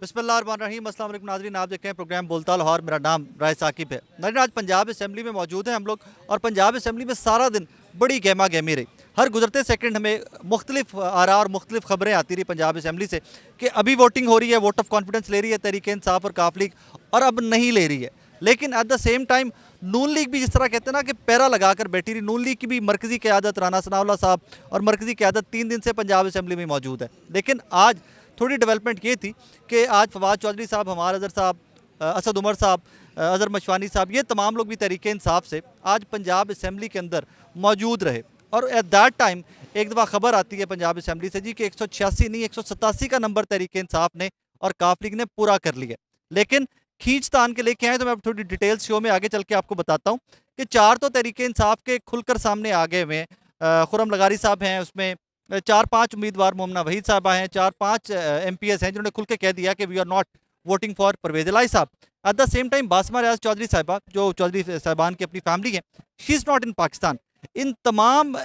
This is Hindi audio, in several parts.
बिस्मिल्लाहिर्रहमानिर्रहीम। अस्सलाम वालेकुम नाज़रीन, आप देख रहे हैं प्रोग्राम बोलता लाहौर। मेरा नाम राय साकिब है। नाज़रीन, आज पंजाब असम्बली में मौजूद हैं हम लोग और पंजाब असम्बली में सारा दिन बड़ी गहमा गहमी रही। हर गुजरते सेकंड हमें मुख्तलिफ आरा और मुख्तलिफ खबरें आती रही पंजाब असम्बली से कि अभी वोटिंग हो रही है, वोट ऑफ कॉन्फिडेंस ले रही है तहरीक इंसाफ और काफ लीग, और अब नहीं ले रही है। लेकिन eight the same time Noon league भी जिस तरह कहते हैं ना कि पैरा लगाकर बैठी रही। नून लीग की भी मरकज़ी क़यादत राना सनाउल्लाह साहब और मरकज़ी क़यादत 3 दिन से पंजाब असम्बली में मौजूद है। लेकिन आज थोड़ी डेवलपमेंट ये थी कि आज फवाद चौधरी साहब, हमार अजहर साहब, असद उमर साहब, अजहर मशवानी साहब, ये तमाम लोग भी तहरीक इंसाफ से आज पंजाब असम्बली के अंदर मौजूद रहे। और एट दैट टाइम एक दफ़ा खबर आती है पंजाब असम्बली से जी कि 186 नहीं 187 का नंबर तहरीक इंसाफ ने और काफ लीग ने पूरा कर लिया। लेकिन खींचतान के लेके आए तो मैं थोड़ी डिटेल्स शो में आगे चल के आपको बताता हूँ कि 4 तो तहरीक इंसाफ के खुलकर सामने आ गए हुए हैं। खुर्रम लगारी साहब हैं, उसमें 4-5 उम्मीदवार मोमना वहीद साहबा हैं, 4-5 MPs हैं जिन्होंने खुल के कह दिया कि we are not voting for Parvez Elahi साहब। At the same time Basma Riaz Chaudhry साहबा, जो चौधरी साहबान की अपनी फैमिली है, she is not in Pakistan. इन तमाम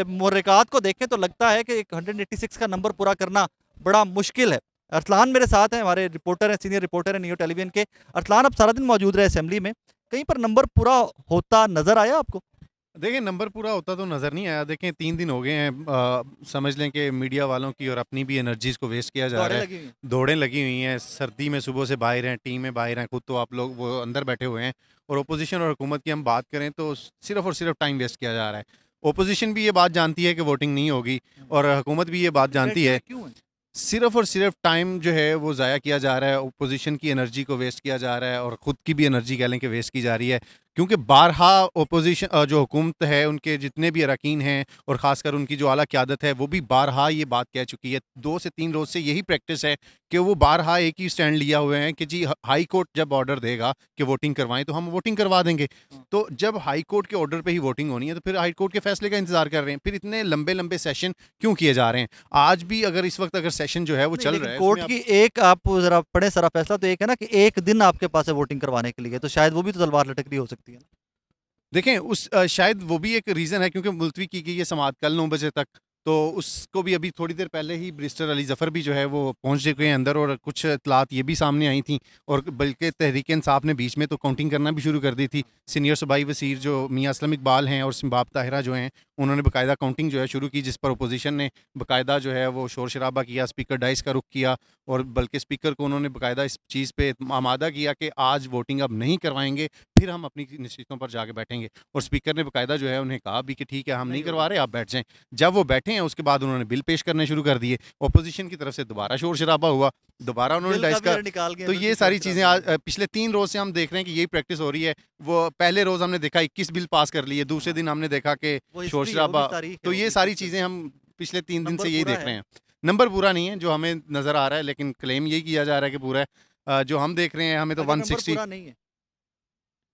मुहर्रिकात को देखें तो लगता है कि 186 का नंबर पूरा करना बड़ा मुश्किल है। अरसलान मेरे साथ हैं, हमारे रिपोर्टर हैं, सीनियर रिपोर्टर हैं नियो टेलीविजन के। अरसलान, अब सारा दिन मौजूद रहे असेंबली में, कहीं पर नंबर पूरा होता नजर आया आपको? देखिए, नंबर पूरा होता तो नज़र नहीं आया। देखें, 3 दिन हो गए हैं, समझ लें कि मीडिया वालों की और अपनी भी एनर्जीज़ को वेस्ट किया जा रहा लगी है। हुई दौड़ें लगी हुई हैं, सर्दी में सुबह से बाहर हैं, टीमें बाहर हैं, खुद तो आप लोग वो अंदर बैठे हुए हैं। और ओपोज़िशन और हुकूमत की हम बात करें तो सिर्फ़ और सिर्फ टाइम वेस्ट किया जा रहा है। ओपोज़िशन भी ये बात जानती है कि वोटिंग नहीं होगी और हुकूमत भी ये बात जानती है। क्यों है? सिर्फ़ और सिर्फ टाइम जो है वो ज़ाया किया जा रहा है, ओपोज़िशन की एनर्जी को वेस्ट किया जा रहा है और ख़ुद की भी एनर्जी कह लें कि वेस्ट की जा रही है। क्योंकि बारहा ओपोज़िशन जो हुकूमत है, उनके जितने भी अरकान हैं और ख़ासकर उनकी जो आला क़यादत है, वो भी बारहा ये बात कह चुकी है। 2 से 3 रोज़ से यही प्रैक्टिस है कि वो बारहा एक ही स्टैंड लिया हुए हैं कि जी हाई कोर्ट जब ऑर्डर देगा कि वोटिंग करवाएँ तो हम वोटिंग करवा देंगे। हाँ। तो जब हाई कोर्ट के ऑर्डर पे ही वोटिंग होनी है तो फिर हाई कोर्ट के फ़ैसले का इंतज़ार कर रहे हैं। फिर इतने लंबे-लंबे सेशन क्यों किए जा रहे हैं? आज भी अगर इस वक़्त अगर सेशन जो है वो नहीं, चल लेकिन रहा है कोर्ट उसमें की एक आप जरा पढ़े सारा फैसला तो एक है ना कि एक दिन आपके पास है वोटिंग करवाने के लिए, तो शायद वो भी तो तलवार लटक रही हो सकती है ना। देखें शायद वो भी एक रीज़न है क्योंकि मुलतवी की गई है समाअत कल 9 बजे तक, तो उसको भी अभी थोड़ी देर पहले ही बैरिस्टर अली ज़फ़र भी जो है वो पहुंच चुके हैं अंदर और कुछ इत्तलात ये भी सामने आई थी और बल्कि तहरीक इंसाफ ने बीच में तो काउंटिंग करना भी शुरू कर दी थी। सीनियर सूबाई वज़ीर जो मियां असलम इकबाल हैं और सिम्बाब ताहिरा जो हैं, उन्होंने बाकायदा काउंटिंग जो है शुरू की, जिस पर अपोजिशन ने बाकायदा जो है वो शोर शराबा किया, स्पीकर डाइस का रुख किया और बल्कि स्पीकर को उन्होंने बाकायदा इस चीज़ पे आमादा किया कि आज वोटिंग अब नहीं करवाएंगे, फिर हम अपनी नशीतों पर जाके बैठेंगे। और स्पीकर ने बाकायदा जो है उन्हें कहा भी कि ठीक है, हम नहीं करवा रहे, आप बैठ जाएं। जब वो बैठे हैं उसके बाद उन्होंने बिल पेश करने शुरू कर दिए। अपोजिशन की तरफ से दोबारा शोर शराबा हुआ, दोबारा उन्होंने बिल का डाइस भी का। यार निकाल के तो अंदर ये से सारी शोर चीज़ें शराबा आज पिछले 3 रोज़ से हम देख रहे हैं कि यही प्रैक्टिस हो रही है। वो पहले रोज़ हमने देखा 21 बिल पास कर लिए, दूसरे दिन हमने देखा कि वो शोर हिस्ट्री है, वो भी शराबा। तारीख है, तो वो ये भी सारी हिस्ट्री। चीज़ें हम पिछले 3 दिन नंबर से यही पूरा देख रहे है। हैं। नंबर पूरा नहीं है जो हमें नज़र आ रहा है, लेकिन क्लेम यही किया जा रहा है कि पूरा है। जो हम देख रहे हैं हमें तो अगर नंबर 160। पूरा नहीं है,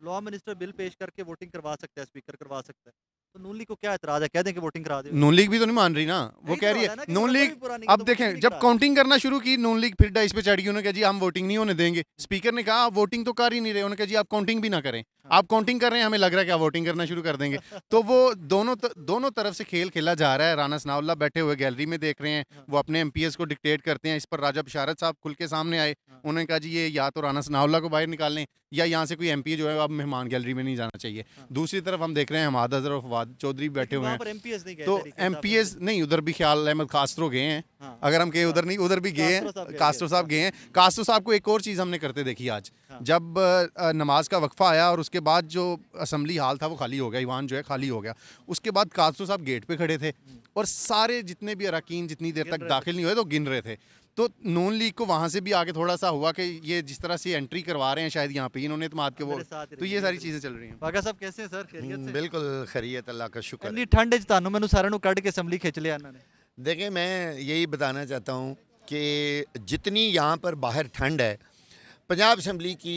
लॉ मिनिस्टर बिल पेश करके वोटिंग करवा सकता है, स्पीकर करवा सकता है, तो नून लीग को क्या एतराज है? कह दें कि वोटिंग करा दे। नून लीग भी तो नहीं मान रही ना, वो यही कह तो रही बात है है ना कि नून नंबर भी लीग। पूरा नहीं है अब तो वो क्यों देखें, नहीं जब करा रहे? काउंटिंग करना शुरू की नून लीग फिर डाइस पे चढ़ गई, उन्होंने कहा जी हम वोटिंग नहीं होने देंगे। स्पीकर ने कहा आप वोटिंग तो कर ही नहीं रहे, उन्होंने कहा जी आप काउंटिंग भी ना करें। हाँ। आप काउंटिंग कर रहे हैं, हमें लग रहा है कि आप वोटिंग करना शुरू कर देंगे। तो वो दोनों तरफ से खेल खेला जा रहा है। राना सनाउल्लाह बैठे हुए गैलरी में देख रहे हैं, हाँ, वो अपने MPs को डिक्टेट करते हैं। इस पर राजा बिशारत साहब खुल के सामने आए, हाँ, उन्होंने कहा जी ये या तो राना सनाउल्लाह को बाहर निकाल लें या यहाँ से कोई MP जो है अब मेहमान गैलरी में नहीं जाना चाहिए। हाँ। दूसरी तरफ हम देख रहे हैं हमाद अजहर और फवाद चौधरी बैठे लेकिन हुए वहाँ हैं। पर MPs नहीं गए तो तहरीक इंसाफ MPs असेंबली। नहीं, उधर भी ख्याल अहमद कास्त्रो गए हैं। हाँ, अगर हम कहें का, उधर नहीं, उधर भी गए कास्त्रो साहब हैं, गए थे, कास्त्रो साहब गए हैं। कास्त्रो साहब को एक और चीज़ हमने करते देखी आज, हाँ, जब नमाज का वक्फा आया और उसके बाद जो असम्बली हाल था वो खाली हो गया, ईवान जो है खाली हो गया। उसके बाद कास्त्रो साहब गेट पे खड़े थे और सारे जितने भी अरकान जितनी देर गिन तक रहे थे। दाखिल नहीं हुए तो गिन रहे थे। तो नून लीग को वहाँ से भी आगे थोड़ा सा हुआ कि ये जिस तरह से एंट्री करवा रहे हैं शायद यहाँ पे इन्होंने इतमाद के अब वो। मेरे साथ ही तो रहिए, ये सारी मेरे चीज़ें चल रही हैं। बागा साहब कैसे हैं सर? खैरियत से? बिल्कुल खैरियत, अल्लाह का शुक्र ਇੰਨੀ है। ਠੰਡ 'ਚ ਤੁਹਾਨੂੰ ਮੈਨੂੰ ਸਾਰਿਆਂ ਨੂੰ ਕੱਢ ਕੇ ਅਸੈਂਬਲੀ ਖਿੱਚ ਲਿਆ ਇਹਨਾਂ ਨੇ। देखिए, मैं यही बताना चाहता हूँ कि जितनी यहाँ पर बाहर ठंड है, पंजाब असम्बली की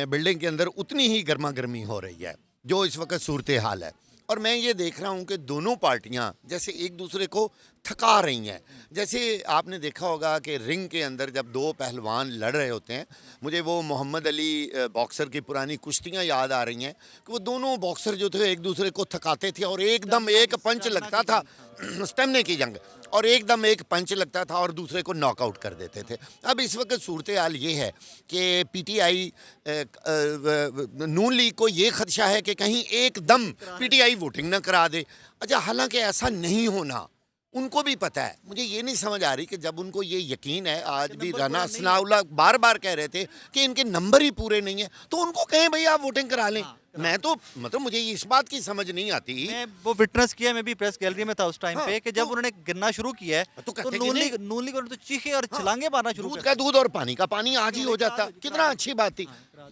बिल्डिंग के अंदर उतनी ही गर्मा गर्मी हो रही है जो इस वक्त सूरत हाल है। और मैं ये देख रहा हूँ कि दोनों पार्टियाँ जैसे एक दूसरे को थका रही हैं। जैसे आपने देखा होगा कि रिंग के अंदर जब दो पहलवान लड़ रहे होते हैं, मुझे वो मोहम्मद अली बॉक्सर की पुरानी कुश्तियाँ याद आ रही हैं कि वो दोनों बॉक्सर जो थे एक दूसरे को थकाते थे और एकदम एक पंच लगता था, स्टेमिना की जंग, और एकदम एक पंच लगता था और दूसरे को नॉकआउट कर देते थे। अब इस वक्त सूरत हाल ये है कि पीटीआई नून लीग को ये खदशा है कि कहीं एकदम पीटीआई वोटिंग ना करा दे। अच्छा, हालांकि ऐसा नहीं होना उनको भी पता है। मुझे ये नहीं समझ आ रही कि जब उनको ये यकीन है, आज भी राना सनाउल्लाह बार बार कह रहे थे कि इनके नंबर ही पूरे नहीं है, तो उनको कहें भाई आप वोटिंग करा लें। मैं तो मतलब मुझे इस बात की समझ नहीं आती। मैं वो विटनेस किया, मैं भी प्रेस गैलरी में था उस टाइम पे कि जब उन्होंने गिनना शुरू किया है तो तो कहते नून गिने। लीग तो चीखे और छलांगे मारना शुरू दूध कर का दूध और पानी का पानी आज ही हो जाता, कितना अच्छी बात थी।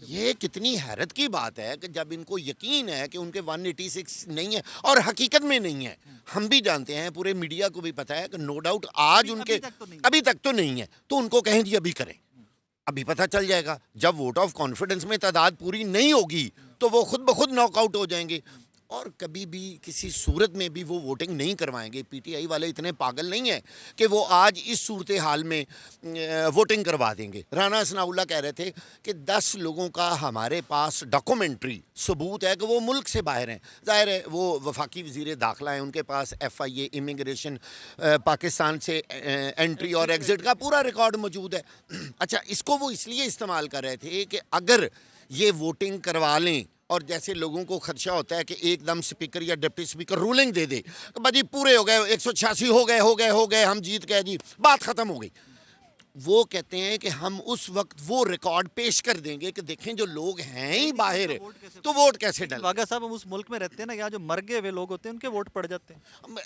ये कितनी हैरत की बात है कि जब इनको यकीन है कि उनके 186 नहीं है और हकीकत में नहीं है, हम भी जानते हैं, पूरे मीडिया को भी पता है कि नो डाउट आज उनके अभी तक तो नहीं है, तो उनको कहें जी अभी करें, अभी पता चल जाएगा। जब वोट ऑफ कॉन्फिडेंस में तादाद पूरी नहीं होगी तो वो खुद ब खुद नॉकआउट हो जाएंगे और कभी भी किसी सूरत में भी वो वोटिंग नहीं करवाएंगे। पीटीआई वाले इतने पागल नहीं हैं कि वो आज इस सूरत हाल में वोटिंग करवा देंगे। राना सनाउल्लाह कह रहे थे कि 10 लोगों का हमारे पास डॉक्यूमेंट्री सबूत है कि वो मुल्क से बाहर हैं। ज़ाहिर है वो वफाकी वज़ीर दाखिला हैं, उनके पास FIA इमिग्रेशन पाकिस्तान से एंट्री और एग्ज़िट का पूरा रिकॉर्ड मौजूद है। अच्छा, इसको वो इसलिए इस्तेमाल कर रहे थे कि अगर ये वोटिंग करवा लें और जैसे लोगों को खदशा होता है कि एकदम स्पीकर या डिप्टी स्पीकर रूलिंग दे दे, भाजी पूरे हो गए, 186 हो गए, हम जीत गए जी, बात ख़त्म हो गई। वो कहते हैं कि हम उस वक्त वो रिकॉर्ड पेश कर देंगे कि देखें जो लोग हैं ही बाहर तो वोट कैसे डालें। वागा साहब, हम उस मुल्क में रहते हैं ना, यहाँ जो मर गए हुए लोग होते हैं उनके वोट पड़ जाते हैं।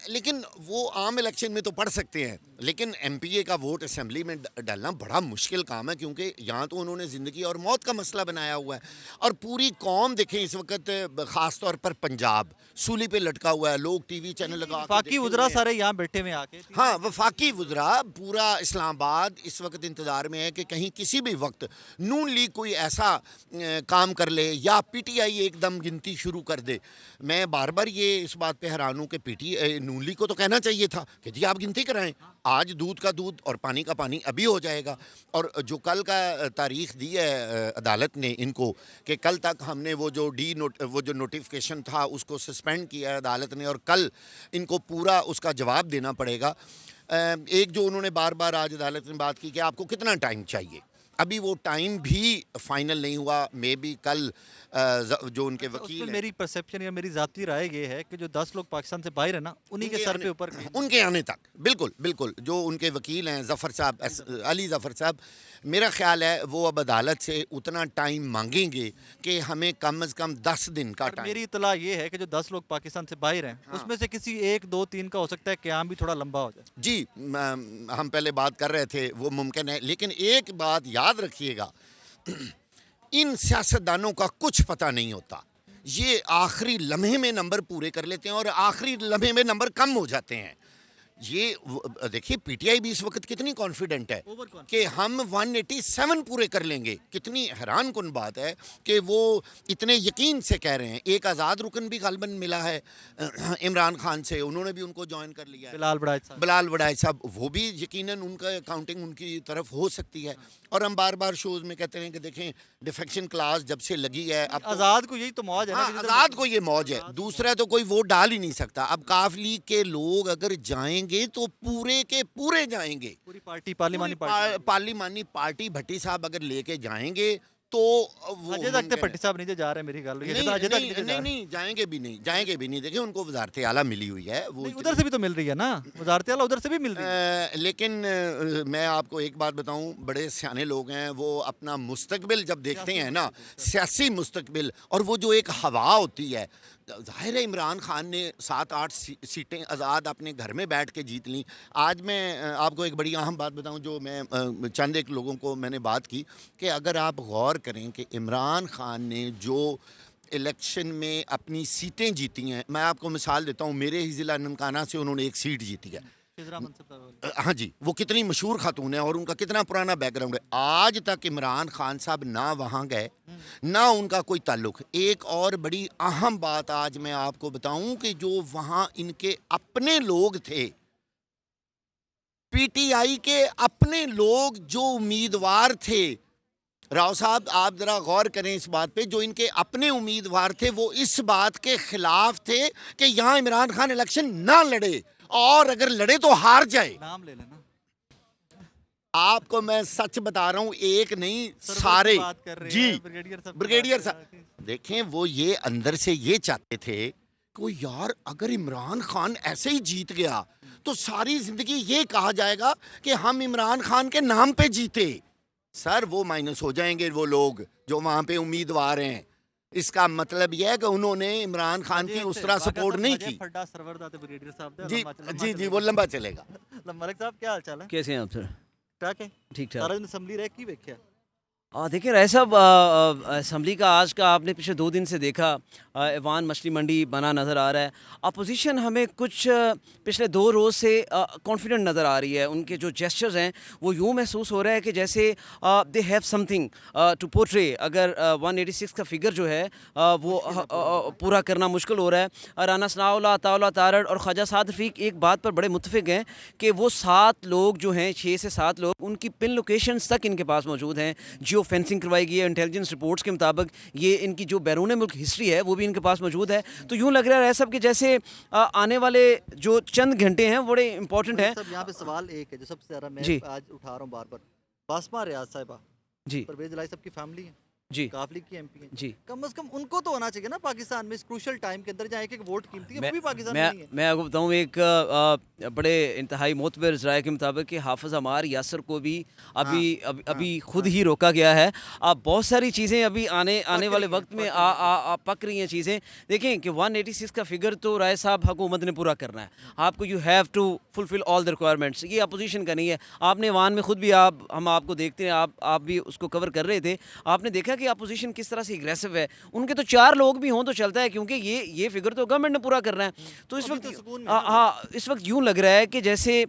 लेकिन वो आम इलेक्शन में तो पढ़ सकते हैं, लेकिन MPA का वोट असेंबली में डालना बड़ा मुश्किल काम है, क्योंकि यहाँ तो उन्होंने ज़िंदगी और मौत का मसला बनाया हुआ है और पूरी कौम देखें इस वक्त ख़ास तौर पर पंजाब सूली पे लटका हुआ है। लोग TV चैनल लगा के बाकी देखे उजरा हुए हैं। सारे यहाँ बैठे हुए आके। हाँ, वफाकी वुज़रा पूरा इस्लामाबाद इस वक्त इंतज़ार में है कि कहीं किसी भी वक्त नून लीग कोई ऐसा काम कर ले या PTI एकदम गिनती शुरू कर दे। मैं बार बार ये इस बात पे हैरान हूँ कि PTI नून लीग को तो कहना चाहिए था कि जी आप गिनती कराएं, आज दूध का दूध और पानी का पानी अभी हो जाएगा। और जो कल का तारीख दी है अदालत ने इनको कि कल तक हमने वो जो नोटिफिकेशन था उसको सस्पेंड किया है अदालत ने और कल इनको पूरा उसका जवाब देना पड़ेगा। एक जो उन्होंने बार बार आज अदालत में बात की कि आपको कितना टाइम चाहिए, अभी वो टाइम भी फाइनल नहीं हुआ। मे बी कल जो उनके वकील हैं, मेरी परसेप्शन या मेरी ज़ाती राय ये है कि जो 10 लोग पाकिस्तान से बाहर है ना, उन्हीं के सर पे ऊपर उनके आने तक बिल्कुल बिल्कुल जो उनके वकील हैं ज़फ़र साहब, अली ज़फ़र साहब, मेरा ख्याल है वो अब अदालत से उतना टाइम मांगेंगे कि हमें कम से कम 10 दिन का टाइम। मेरी इतला ये है कि जो 10 लोग पाकिस्तान से बाहर हैं उसमें से किसी 1, 2, 3 का हो सकता है क़याम भी थोड़ा लंबा हो जाए। जी, हम पहले बात कर रहे थे वो मुमकिन है, लेकिन एक बात याद रखिएगा, इन सियासतदानों का कुछ पता नहीं होता। ये आखिरी लम्हे में नंबर पूरे कर लेते हैं और आखिरी लम्हे में नंबर कम हो जाते हैं। ये देखिए PTI भी इस वक्त कितनी कॉन्फिडेंट है कि हम 187 पूरे कर लेंगे। कितनी हैरान कुन बात है कि वो इतने यकीन से कह रहे हैं। एक आज़ाद रुकन भी गालबन मिला है इमरान खान से, उन्होंने भी उनको ज्वाइन कर लिया है, बिलाल वड़ाइच साहब, वो भी यकीनन उनका काउंटिंग उनकी तरफ हो सकती है। और हम बार बार शोज़ में कहते हैं कि देखें डिफेक्शन क्लास जब से लगी है, अब आज़ाद को यही तो मौज है। हाँ, आज़ाद को ये मौज है, दूसरा तो कोई वोट डाल ही नहीं सकता। अब काफ लीग के लोग अगर जाएंगे तो पूरे के पूरे जाएंगे, पूरी पार्टी पार्लिमानी पार्टी भट्टी साहब अगर लेके जाएंगे तो अजय तक भट्टी साहब नहीं जा रहे, मेरी गल नहीं जाएंगे भी नहीं। देखिए उनको वजारत आला मिली हुई है, वो उधर से भी तो मिल रही है ना, वजारत आला उधर से भी मिल रही है। लेकिन मैं आपको एक बात बताऊं, बड़े सियाने लोग हैं, वो अपना मुस्तकबिल जब देखते हैं ना, सियासी मुस्तकबिल, और वो जो एक हवा होती है, जाहिर है इमरान खान ने 7-8 सीटें आज़ाद अपने घर में बैठ के जीत ली। आज मैं आपको एक बड़ी अहम बात बताऊं, जो मैं चंद एक लोगों को मैंने बात की कि अगर आप गौर करें कि इमरान खान ने जो इलेक्शन में अपनी सीटें जीती हैं, मैं आपको मिसाल देता हूं, मेरे ही ज़िला ननकाना से उन्होंने एक सीट जीती है। हाँ जी, वो कितनी मशहूर खातून है और उनका कितना पुराना बैकग्राउंड है। आज तक इमरान खान साहब ना वहाँ गए, ना उनका कोई ताल्लुक। एक और बड़ी अहम बात आज मैं आपको बताऊं कि जो वहाँ इनके अपने लोग थे, पीटीआई के अपने लोग जो उम्मीदवार थे, राव साहब आप जरा गौर करें इस बात पे, जो इनके अपने उम्मीदवार थे वो इस बात के खिलाफ थे कि यहाँ इमरान खान इलेक्शन ना लड़े, और अगर लड़े तो हार जाए। नाम ले लेना। आपको मैं सच बता रहा हूं, एक नहीं सरवर सारे। की बात कर रहे जी हैं, ब्रिगेडियर साहब की ब्रिगेडियर बात साहब कर रहे हैं। देखें, वो ये अंदर से ये चाहते थे कि यार अगर इमरान खान ऐसे ही जीत गया तो सारी जिंदगी ये कहा जाएगा कि हम इमरान खान के नाम पे जीते। सर वो माइनस हो जाएंगे वो लोग जो वहां पे उम्मीदवार हैं। इसका मतलब यह है कि उन्होंने इमरान खान की उस तरह सपोर्ट नहीं की। फड्डा सरवर दा ते ब्रिगेडियर साहब दे, जी लंबा- लंबा जी जी चलेगा। वो लंबा चलेगा। मलिक साहब क्या हाल चाल है? कैसे हैं आप सर? ठीक है। ठीक ठाक। सारा दिन असम्बली रह की वेख्या? देखिए राय साहब, असम्बली का आज का आपने पिछले 2 दिन से देखा, ऐवान मछली मंडी बना नज़र आ रहा है। अपोजिशन हमें कुछ पिछले 2 रोज़ से कॉन्फिडेंट नज़र आ रही है। उनके जो जेस्चर्स हैं वो यूँ महसूस हो रहा है कि जैसे they have something to portray. अगर 186 का फिगर जो है वो पूरा करना मुश्किल हो रहा है। राना सनाउल्लाह, अताउल्लाह तारड़ और ख्वाजा साद रफ़ीक एक बात पर बड़े मुत्तफ़िक हैं कि वो 7 लोग जो हैं, 6 से 7 लोग, उनकी पिन लोकेशंस तक इनके पास मौजूद हैं। जियो फेंसिंग करवाई गई है। इंटेलिजेंस रिपोर्ट्स के मुताबिक ये इनकी जो बैरून मुल्क हिस्ट्री है वो भी इनके पास मौजूद है। तो यूँ लग रहा है सब कि जैसे आने वाले जो चंद घंटे हैं बड़े इंपॉर्टेंट हैं। सब यहाँ पे सवाल एक है जो सबसे ज़्यादा मैं जी। आज उठा रहा हूँ बार बार। बासमा रियाज साहिबा, जी परवेज इलाही साहब की फैमिली है, जी काफ लीग की एमपी है। जी। कम से कम उनको तो होना चाहिए ना पाकिस्तान में इस क्रूशल टाइम के अंदर जहाँ एक एक वोट कीमती है, वो भी पाकिस्तान में नहीं है। मैं आपको बताऊँ एक बड़े इंतहाई मोतबर राय के मुताबिक कि हाफिज़ अमार यासर को भी अभी खुद ही रोका गया है। अब बहुत सारी चीज़ें अभी आने वाले वक्त में पक रही हैं चीज़ें। देखें कि 186 का फिगर तो राय साहब हुकूमत ने पूरा करना है। आपको you have to fulfil all the requirements. ये अपोजिशन का नहीं है। आपने वान में खुद भी हम आपको देखते हैं, आप भी उसको कवर कर रहे थे। आपने देखा कि अपोजिशन किस तरह से एग्रेसिव है। उनके तो 4 लोग भी हों तो चलता है, क्योंकि ये फिगर तो गवर्नमेंट ने पूरा करना है। तो इस अभी वक्त तो सुकून में है ना। हाँ, इस वक्त यूँ लग रहा है कि जैसे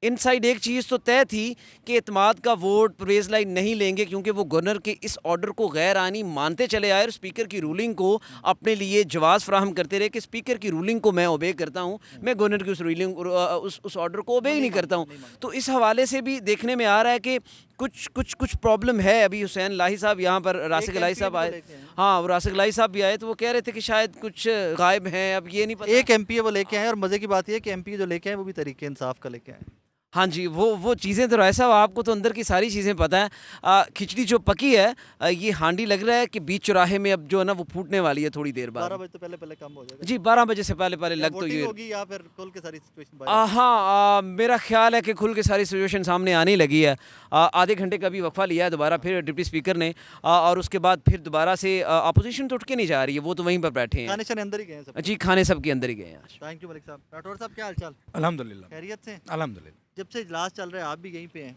इनसाइड एक चीज़ तो तय थी कि एतमाद का वोट परवेज़ लाई नहीं लेंगे, क्योंकि वो गवर्नर के इस ऑर्डर को गैर आनी मानते चले आए और स्पीकर की रूलिंग को अपने लिए जवाज़ फ्राहम करते रहे कि स्पीकर की रूलिंग को मैं ओबे करता हूँ, मैं गवर्नर की उस रूलिंग उस ऑर्डर को ओबे ही नहीं करता हूँ। तो इस हवाले से भी देखने में आ रहा है कि कुछ प्रॉब्लम है। अभी हुसैन लाही साहब यहाँ पर, रासिक लाही साहब MP आए, भी तो लेके आए। हाँ रासिक लाही साहब भी आए, तो वो कह रहे थे कि शायद कुछ गायब हैं। अब ये नहीं पता। एक एमपी है वो लेके आए, और मजे की बात यह है कि एमपी जो लेके आए वो भी तरीके इंसाफ का लेके आए। हाँ जी, वो चीज़ें तो राय साहब आपको तो अंदर की सारी चीज़ें पता है। खिचड़ी जो पकी है, ये हांडी लग रहा है कि बीच चौराहे में अब जो है ना वो फूटने वाली है थोड़ी देर 12 बाद। बजे तो पहले कम हो जाएगा। जी 12 बजे से पहले या लग तो वोटिंग ये होगी या फिर खुल के सारी सिचुएशन हाँ, मेरा ख्याल है कि खुल के सारी सिचुएशन सामने आने ही लगी है। आधे घंटे का भी वक्फा लिया है दोबारा फिर डिप्टी स्पीकर ने, और उसके बाद फिर दोबारा से अपोजिशन तो उठ के नहीं जा रही है, वो तो वहीं पर बैठे हैं। खाने शाने अंदर ही गए हैं सब। जी खाने सब के अंदर ही गए हैं आज। थैंक यू मलिक साहब। राठौर साहब क्या हाल चाल? अल्हम्दुलिल्लाह खैरियत से? अल्हम्दुलिल्लाह। जब से इजलास चल रहा है आप भी यहीं पे हैं,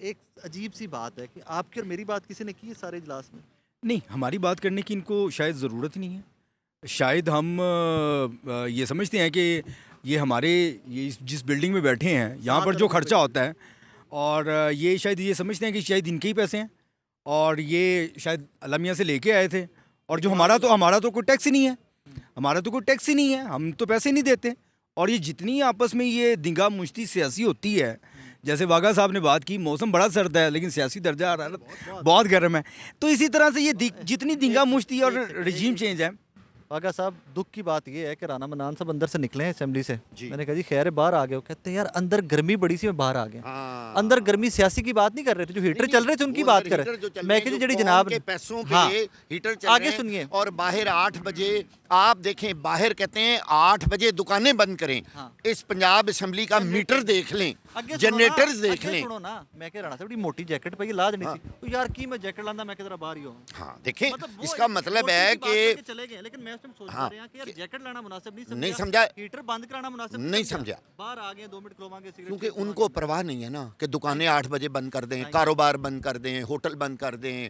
एक अजीब सी बात है कि आपकी और मेरी बात किसी ने की है सारे इजलास में? नहीं, हमारी बात करने की इनको शायद ज़रूरत ही नहीं है। शायद हम ये समझते हैं कि ये जिस बिल्डिंग में बैठे हैं यहाँ पर जो खर्चा होता है, और ये शायद ये समझते हैं कि शायद इनके ही पैसे हैं, और ये शायद अलमिया से लेके आए थे, और जो हमारा तो कोई टैक्स ही नहीं है। हमारा तो कोई टैक्स ही नहीं है, हम तो पैसे नहीं देते। और ये जितनी आपस में ये दिंगा मुश्ती सियासी होती है, जैसे वागा साहब ने बात की, मौसम बड़ा सर्द है लेकिन सियासी दर्जा हरारत बहुत गर्म है। तो इसी तरह से ये जितनी दिंगा मुश्ती और रजीम चेंज है। वागा साहब, दुख की बात ये है कि राना मनान साहब अंदर से निकले हैं असेंबली से। जी। मैंने कहा जी खैर है, बाहर आ गए हो? कहते हैं यार अंदर गर्मी बड़ी सी, मैं बाहर आ गया। हाँ। अंदर गर्मी सियासी की बात नहीं कर रहे थे, जो हीटर चल रहे थे उनकी बात कर रहे थे। मैं कह जी जनाब के पैसों पे हाँ। हीटर चल आगे रहे हैं, सुनिए। और बाहर 8 बजे आप देखें, बाहर कहते हैं 8 बजे दुकानें बंद करें। हाँ। इस पंजाब असेंबली का मीटर देख लें, जनरेटर्स देख लें। सुनो ना, मैं कह रहा था बड़ी मोटी जैकेट पाई लाज नहीं थी तो यार की मैं जैकेट लांदा, मैं जरा बाहर ही हूं। हाँ देखें, मतलब वो इसका एक मतलब मोटी है सी बात कि करके चले गए, लेकिन मैं उस टाइम सोच हाँ, रहा कि यार जैकेट लाना मुनासिब नहीं नहीं समझा, हीटर बंद कराना मुनासिब नहीं समझा। बाहर आ गए 2 मिनट खुलवाएंगे सिगरेट, क्योंकि उनको परवाह नहीं है ना कि दुकानें 8 बजे बंद कर दें, कारोबार बंद कर दें, होटल बंद कर दें,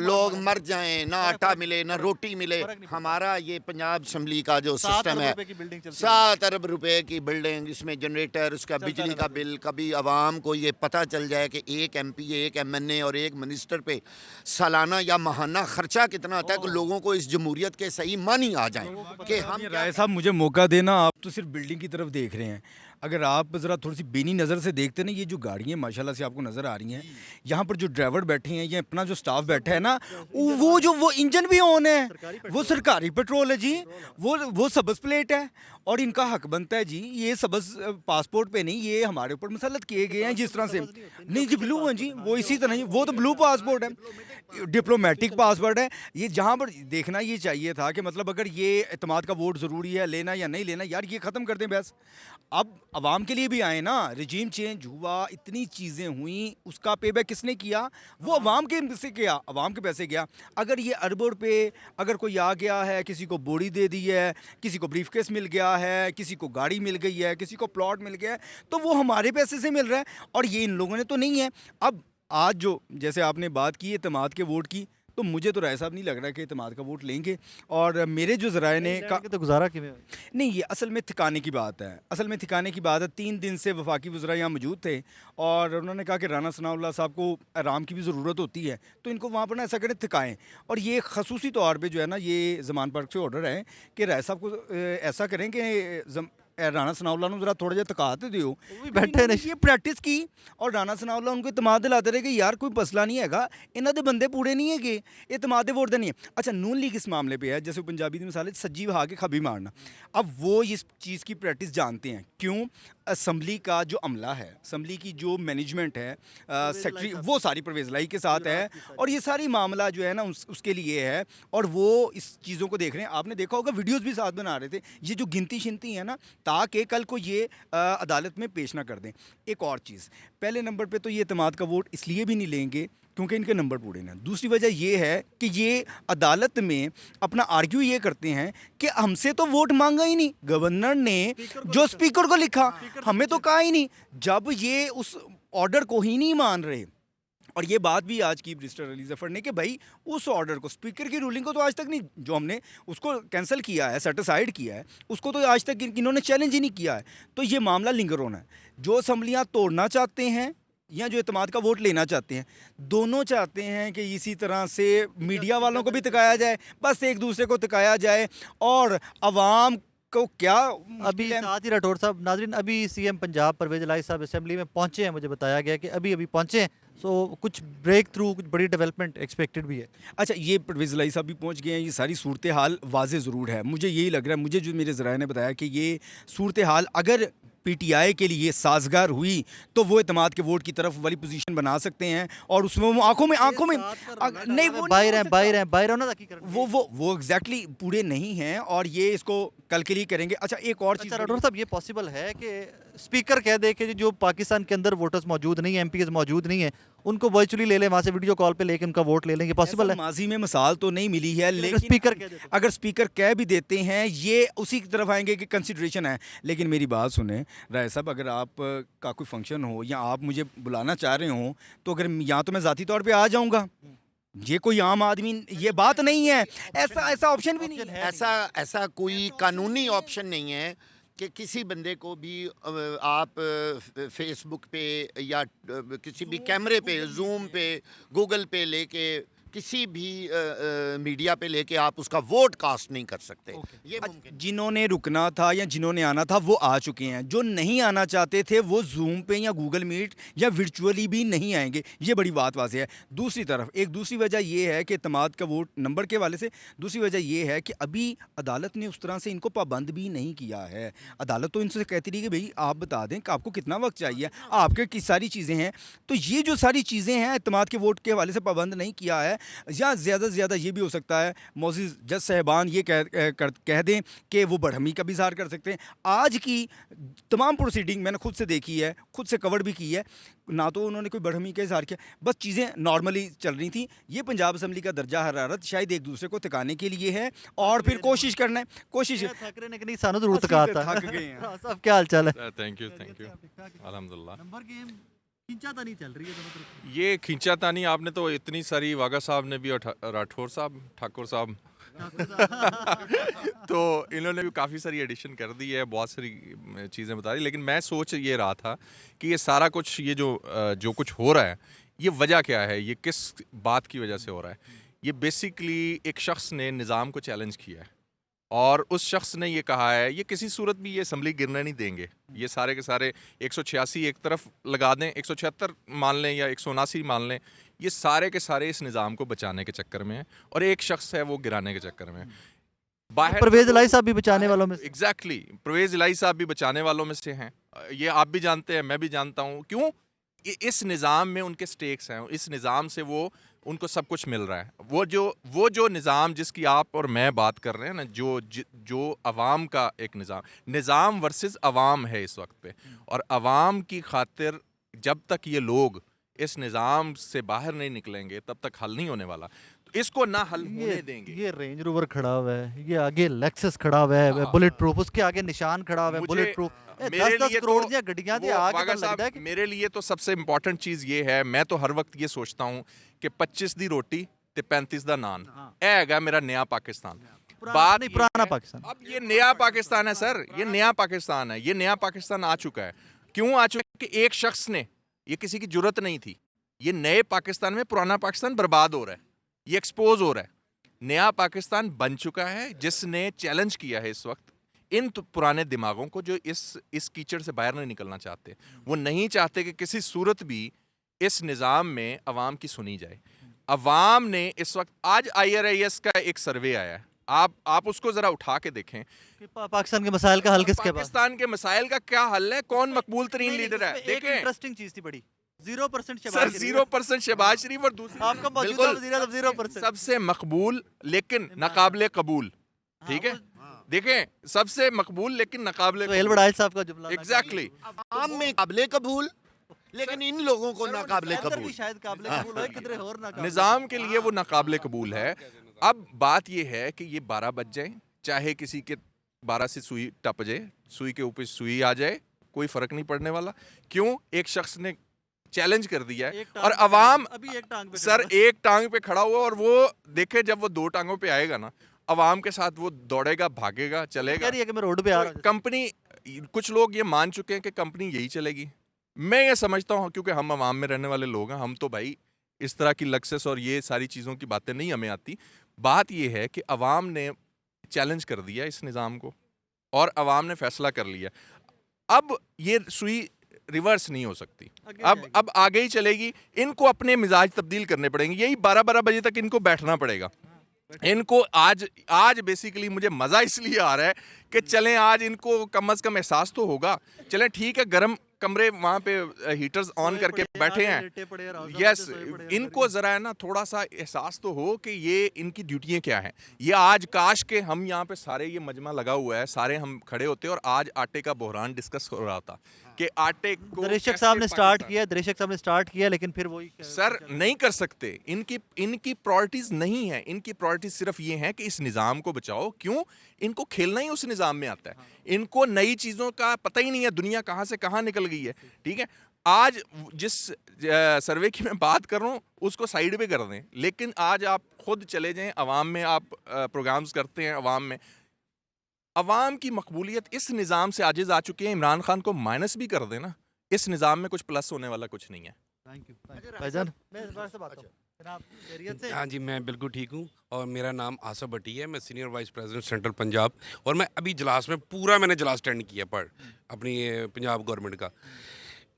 लोग मर जाएं, ना आटा मिले ना रोटी मिले। हमारा ये पंजाब असेंबली का जो 7 सिस्टम है, अरब रुपए की बिल्डिंग चलती है। 7 अरब रुपए की बिल्डिंग, इसमें जनरेटर, उसका बिजली का बिल। कभी आवाम को ये पता चल जाए कि एक MP, एक MNA और एक मिनिस्टर पे सालाना या माहाना खर्चा कितना आता है, कि लोगों को इस जमहूरियत के सही मानी आ जाए कि हम राय साहब मुझे मौका देना, आप तो सिर्फ बिल्डिंग की तरफ देख रहे हैं। अगर आप ज़रा थोड़ी सी बेनी नज़र से देखते ना, ये जो गाड़ियाँ माशाल्लाह से आपको नज़र आ रही हैं, यहाँ पर जो ड्राइवर बैठे हैं या अपना जो स्टाफ बैठा है ना, वो इंजन भी ऑन है, वो सरकारी पेट्रोल है जी, वो सब्ज़ प्लेट है और इनका हक बनता है जी, ये सब्ज़ पासपोर्ट पे नहीं, ये हमारे ऊपर मुसल्लत किए गए हैं जिस तरह से। नहीं जी, ब्लू है जी, वो इसी तरह ही, वो तो ब्लू पासपोर्ट है, डिप्लोमेटिक पासपोर्ट है। ये जहाँ पर देखना ये चाहिए था कि मतलब अगर ये एतमाद का वोट ज़रूरी है लेना या नहीं लेना, यार ये ख़त्म कर दें बस। अब अवाम के लिए भी आए ना, रिजीम चेंज हुआ, इतनी चीज़ें हुई, उसका पे बैक किसने किया? वो अवाम के से किया, अवाम के पैसे गया। अगर ये अरबों पे अगर कोई आ गया है, किसी को बोड़ी दे दी है, किसी को ब्रीफकेस मिल गया है, किसी को गाड़ी मिल गई है, किसी को प्लॉट मिल गया है, तो वो हमारे पैसे से मिल रहा है और ये इन लोगों ने तो नहीं है। अब आज जो जैसे आपने बात की एतमाद के वोट की, तो मुझे तो राय साहब नहीं लग रहा कि एतमाद का वोट लेंगे। और मेरे जो ज़राए ने तो गुजारा किमें नहीं, ये असल में ठिकाने की बात है, असल में ठिकाने की बात है। 3 दिन से वफाकी वज़रा यहाँ मौजूद थे और उन्होंने कहा कि राना सनाउल्लाह साहब को आराम की भी ज़रूरत होती है, तो इनको वहाँ पर ना ऐसा करें ठिकाएँ। और ये खसूसी तौर पे जो है ना, ये ज़मान पार्क से ऑर्डर है कि राय साहब को ऐसा करें कि राना सनाउल्लाह ਨੂੰ ज़रा थोड़ा ਜਿਹਾ ਤਕਾ ਤੇ ਦਿਓ, भी बैठे ने ये प्रैक्टिस की और राना सनाउल्लाह उनको इतमाद दिलाते रहे कि यार कोई मसला नहीं हैगा, इन्हों के बंदे पूरे नहीं है, इतमाद वोट दे नहीं है। अच्छा, नून लीग इस मामले पे है, जैसे पंजाबी की मिसाल है सज्जी बहा के खबी मारना। अब वो इस चीज़ की प्रैक्टिस जानते हैं, क्यों? असम्बली का जो अमला है, असम्बली की जो मैनेजमेंट है, सेक्रेटरी, वो सारी परवेज़ लाई के साथ है और ये सारी मामला जो है ना उसके लिए है और वो इस चीज़ों को देख रहे हैं। आपने देखा होगा वीडियोस भी साथ बना रहे थे, ये जो गिनती शिनती है ना, ताकि कल को ये अदालत में पेश ना कर दें। एक और चीज़, पहले नंबर पे तो ये एतमाद का वोट इसलिए भी नहीं लेंगे क्योंकि इनके नंबर पूरे ना। दूसरी वजह ये है कि ये अदालत में अपना आर्ग्यू ये करते हैं कि हमसे तो वोट मांगा ही नहीं, गवर्नर ने जो स्पीकर को लिखा, हमें तो कहा ही नहीं, जब ये उस ऑर्डर को ही नहीं मान रहे। और ये बात भी आज की बैरिस्टर अली ज़फ़र ने कि भाई उस ऑर्डर को, स्पीकर की रूलिंग को तो आज तक नहीं, जो हमने उसको कैंसिल किया है, सेटिसाइड किया है, उसको तो आज तक इन्होंने चैलेंज ही नहीं किया है। तो ये मामला लिंगर होना है। जो असम्बलियाँ तोड़ना चाहते हैं या जो एतमाद का वोट लेना चाहते हैं, दोनों चाहते हैं कि इसी तरह से मीडिया वालों को भी तकाया जाए, बस एक दूसरे को तकाया जाए और अवाम को क्या। अभी साथ ही राठौर साहब, नाजरीन, अभी सीएम पंजाब परवेज इलाही साहब असेंबली में पहुंचे हैं, मुझे बताया गया कि अभी पहुंचे हैं, सो कुछ ब्रेक थ्रू, कुछ बड़ी डेवलपमेंट एक्सपेक्टेड भी है। अच्छा, ये परवेज़ इलाही साहब भी पहुंच गए हैं, ये सारी सूरत हाल वाज़े ज़रूर है, मुझे यही लग रहा है, मुझे जो मेरे ज़राए ने बताया कि ये सूरत हाल अगर पीटीआई के लिए साजगार हुई तो वो एतमाद के वोट की तरफ वाली पोजीशन बना सकते हैं और उसमें वो आंखों में नहीं, वो बाहर होना था वो एग्जैक्टली पूरे नहीं हैं और ये इसको कल के लिए करेंगे। अच्छा, एक और चीज़, राठौर साहब, ये पॉसिबल है कि स्पीकर कह दे कि जो पाकिस्तान के अंदर वोटर्स मौजूद नहीं है, एमपीज मौजूद नहीं है, उनको वर्चुअली ले लें, वहाँ से वीडियो कॉल पे लेके उनका वोट ले लेंगे? पॉसिबल है? माजी में मिसाल तो नहीं मिली है, लेकिन स्पीकर कह देते, अगर स्पीकर कह भी देते हैं, ये उसी की तरफ आएंगे कि कंसिडरेशन है। लेकिन मेरी बात सुने राय साहब, अगर आप का कोई फंक्शन हो या आप मुझे बुलाना चाह रहे हो, तो अगर यहाँ तो मैं ज़ाती तौर पर आ जाऊँगा, ये कोई आम आदमी, ये बात नहीं है, ऐसा ऑप्शन भी नहीं है। ऐसा कोई कानूनी ऑप्शन नहीं है कि किसी बंदे को भी आप फेसबुक पे या किसी भी कैमरे पे, जूम पे, गूगल पे लेके किसी भी मीडिया पे लेके आप उसका वोट कास्ट नहीं कर सकते। ये मुमकिन। जिन्होंने रुकना था या जिन्होंने आना था वो आ चुके हैं, जो नहीं आना चाहते थे वो जूम पे या गूगल मीट या वर्चुअली भी नहीं आएंगे, ये बड़ी बात वाज़ेह है। दूसरी तरफ एक दूसरी वजह ये है कि एतमाद का वोट नंबर के वाले से, दूसरी वजह ये है कि अभी अदालत ने उस तरह से इनको पाबंद भी नहीं किया है। अदालत तो इनसे कहती रही कि भाई आप बता दें कि आपको कितना वक्त चाहिए, आपके किस सारी चीज़ें हैं, तो ये जो सारी चीज़ें हैं एतमाद के वोट के हवाले से पाबंद नहीं किया है। या ज़्यादा से ज़्यादा ये भी हो सकता है मोअज़्ज़िज़ जज साहिबान ये कह दें कि वो बढ़हमी का भी इज़हार कर सकते हैं। आज की तमाम प्रोसीडिंग मैंने खुद से देखी है, खुद से कवर भी की है, ना तो उन्होंने कोई बढ़हमी का इज़हार किया, बस चीज़ें नॉर्मली चल रही थी। ये पंजाब असम्बली का दर्जा हरारत शायद एक दूसरे को तकाने के लिए है और फिर कोशिश करना है, कोशिश थक रहे कि नहीं, सानू जरूर तकाता थक गए हैं। साहब, क्या हाल चाल है? थैंक यू अल्हम्दुलिल्लाह। नंबर गेम खींचातानी चल रही है दोनों तरफ। ये खींचातानी आपने तो इतनी सारी, वागा साहब ने भी और राठौर साहब, ठाकुर साहब तो इन्होंने भी काफ़ी सारी एडिशन कर दी है, बहुत सारी चीज़ें बता दी। लेकिन मैं सोच ये रहा था कि ये सारा कुछ, ये जो कुछ हो रहा है, ये वजह क्या है, ये किस बात की वजह से हो रहा है। ये बेसिकली एक शख्स ने निज़ाम को चैलेंज किया है और उस शख्स ने ये कहा है, ये किसी सूरत भी ये असम्बली गिरने नहीं देंगे, ये सारे के सारे 186 एक तरफ लगा दें, 176 मान लें या 179 मान लें, ये सारे के सारे इस निज़ाम को बचाने के चक्कर में है और एक शख्स है वो गिराने के चक्कर में है। बाहर परवेज इलाही साहब भी बचाने वालों में से। एग्जैक्टली, परवेज इलाही साहब भी बचाने वालों में से हैं। ये आप भी जानते हैं, मैं भी जानता हूँ। क्यों? इस निज़ाम में उनके स्टेक्स हैं, इस निज़ाम से वो उनको सब कुछ मिल रहा है। वो जो निज़ाम जिसकी आप और मैं बात कर रहे हैं ना, जो अवाम का एक निज़ाम वर्सेस अवाम है इस वक्त पे, और अवाम की खातिर जब तक ये लोग इस निज़ाम से बाहर नहीं निकलेंगे तब तक हल नहीं होने वाला। तो इसको ना हल होने देंगे। ये रेंज रोवर खड़ा हुआ है, ये आगे लेक्सस खड़ा हुआ है बुलेट प्रूफ, उसके आगे निशान खड़ा हुआ है बुलेट प्रूफ। मेरे 10 लिए करोड़ तो दी गड्डियां दी वो आगे वागा तो लगता है साहब, कि मेरे लिए तो सबसे इम्पोर्टेंट चीज़ ये है, मैं तो हर वक्त ये सोचता हूँ कि 25 दी रोटी ते 35 दा नान, ऐ हैगा मेरा नया पाकिस्तान। बात नहीं, ये पुराना है, पाकिस्तान। अब ये नया पाकिस्तान है सर, ये नया पाकिस्तान है, ये नया पाकिस्तान आ चुका है। क्यों आ चुका है? कि एक शख्स ने, ये किसी की जरूरत नहीं थी, ये नए पाकिस्तान में पुराना पाकिस्तान बर्बाद हो रहा है, ये एक्सपोज हो रहा है। नया पाकिस्तान बन चुका है जिसने चैलेंज किया है इस वक्त इन पुराने दिमागों को जो इस कीचड़ से बाहर नहीं निकलना चाहते। वो नहीं चाहते कि किसी सूरत भी इस निज़ाम में अवाम की सुनी जाए। अवाम ने इस वक्त, आज IRIS का एक सर्वे आया है, आप उसको ज़रा उठा के देखें कि पाकिस्तान के मसाइल का हल किसके पास। पाकिस्तान के मसाइल का क्या हल है, कौन मकबूल तरीन लीडर है। एक देखें इंटरेस्टिंग चीज थी बड़ी, 0% सर, शहबाज शरीफ। 0% शहबाज शरीफ, और दूसरी आपका मौजूदा वज़ीर आज़म 0%। सबसे मकबूल लेकिन नाकाबिले कबूल, ठीक है। देखें, सबसे मकबूल लेकिन नाकाबिले सोहेल बड़ाइल साहब का जुमला। एग्जैक्टली। आम में काबिले कबूल, लेकिन इन लोगों को नाकाबिले अंदर भी कबूल। शायद काबिले कबूल है, किधरे और ना काबिले। निज़ाम के लिए वो नाकाबिले कबूल है। अब बात ये है कि ये 12 बज जाए, चाहे किसी के 12 से सुई टप जाए, सुई के ऊपर सुई आ जाए, कोई फर्क नहीं पड़ने वाला। क्यों? एक शख्स ने चैलेंज कर दिया है एक टांग और पे अवाम, खड़ा, अभी एक टांग पे सर खड़ा। एक टांग पे खड़ा हुआ, और वो देखे जब वो 2 टांगों पे आएगा ना, अवाम के साथ वो दौड़ेगा, भागेगा, चलेगा। कह रही है कि मैं रोड पे आ रहा हूं। कंपनी, कुछ लोग ये मान चुके हैं कि कंपनी यही चलेगी। मैं ये समझता हूँ, क्योंकि हम अवाम में रहने वाले लोग हैं, हम तो भाई इस तरह की लक्सेस और ये सारी चीज़ों की बातें नहीं हमें आती। बात ये है कि अवाम ने चैलेंज कर दिया इस निज़ाम को और अवाम ने फैसला कर लिया। अब ये सुई रिवर्स नहीं हो सकती, अब आगे ही चलेगी। इनको अपने मिजाज तब्दील करने पड़ेंगे। यही 12-12 बजे तक इनको बैठना पड़ेगा। इनको आज बेसिकली मुझे मज़ा इसलिए आ रहा है कि चलें, आज इनको कम से कम एहसास तो होगा। चलें ठीक है, गर्म कमरे वहाँ पे हीटर्स ऑन करके बैठे हैं, यस, इनको ज़रा है ना थोड़ा सा एहसास तो हो कि ये इनकी ड्यूटियाँ क्या हैं। ये आज काश के हम यहाँ पे सारे, ये मजमा लगा हुआ है, सारे हम खड़े होते और आज आटे का बहरान डिस्कस हो रहा था कि आटे को दरेशक साहब ने स्टार्ट किया, दरेशक साहब ने स्टार्ट किया, लेकिन फिर वही सर नहीं कर सकते। इनकी प्रायोरिटीज नहीं है। इनकी प्रायोरिटीज सिर्फ ये हैं कि इस निज़ाम को बचाओ। क्यों? इनको खेलना ही उस निज़ाम में आता है। इनको नई चीज़ों का पता ही नहीं है, दुनिया कहाँ से कहाँ निकल गई है, ठीक है। आज जिस सर्वे की मैं बात कर रहा हूँ उसको साइड पे कर दें, लेकिन आज आप खुद चले जाएं अवाम में, आप प्रोग्राम्स करते हैं अवाम में, अवाम की मकबूलियत इस निज़ाम से आजिज़ आ चुकी है। इमरान खान को माइनस भी कर देना, इस निज़ाम में कुछ प्लस होने वाला कुछ नहीं है। थैंक यू भाईजान। मैं इस बार से बात करूं जनाब, खैरियत से? हाँ जी, मैं बिल्कुल ठीक हूँ और मेरा नाम आसफ भट्टी है। मैं senior vice president central Punjab, और मैं अभी इजलास में मैंने इजलास अटेंड किया पर अपनी पंजाब गवर्नमेंट का।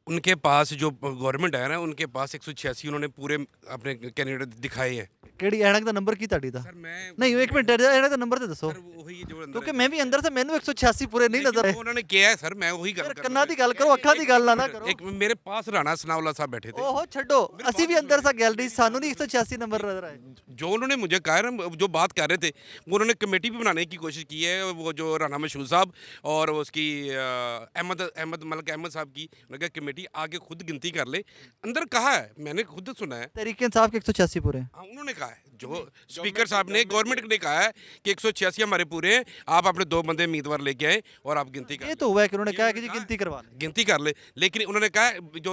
उनके पास जो गवर्नमेंट है ना, उनके पास 186 उन्होंने पूरे अपने कैंडिडेट दिखाए हैं। ਕਿਹੜੀ ਐਨਕ ਦਾ ਨੰਬਰ ਕੀ ਤੁਹਾਡੀ ਦਾ? सर मैं ਨਹੀਂ ਇੱਕ ਮਿੰਟ, ਐਨਕ ਦਾ ਨੰਬਰ ਤੇ ਦੱਸੋ, सर वही जो अंदर ਕਿਉਂਕਿ ਮੈਂ ਵੀ ਅੰਦਰ से ਮੈਨੂੰ 186 पूरे नहीं नजर आए। उन्होंने किया है सर, मैं वही ਫਿਰ कर ਕੰਨਾਂ ਦੀ ਗੱਲ ਕਰੋ, ਅੱਖਾਂ ਦੀ ਗੱਲ ਨਾ ਕਰੋ। एक मेरे पास राणा सनाउल्ला साहब बैठे थे, ओहो ਛੱਡੋ, ਅਸੀਂ ਵੀ ਅੰਦਰ सा गैलरी, ਸਾਨੂੰ नहीं 186 नंबर नजर आए। जो उन्होंने मुझे कहा है, जो बात कर रहे थे, वो उन्होंने कमेटी भी बनाने की कोशिश की है, वो जो राना मशहूर साहब और उसकी अहमद मलिक अहमद साहब की, उन्होंने कहा कमेटी आगे खुद गिनती कर ले। अंदर कहा है, मैंने खुद सुना है। तहरीक इंसाफ के 186 पूरे हैं। हाँ, उन्होंने कहा है, जो स्पीकर साहब ने, गवर्नमेंट ने कहा है कि 186 हमारे पूरे हैं, आप अपने 2 बंदे उम्मीदवार लेके आए और आप गिनती कर ये तो हुआ है कि उन्होंने कहा कि जी गिनती करवा लें। गिनती कर ले। लेकिन उन्होंने कहा, जो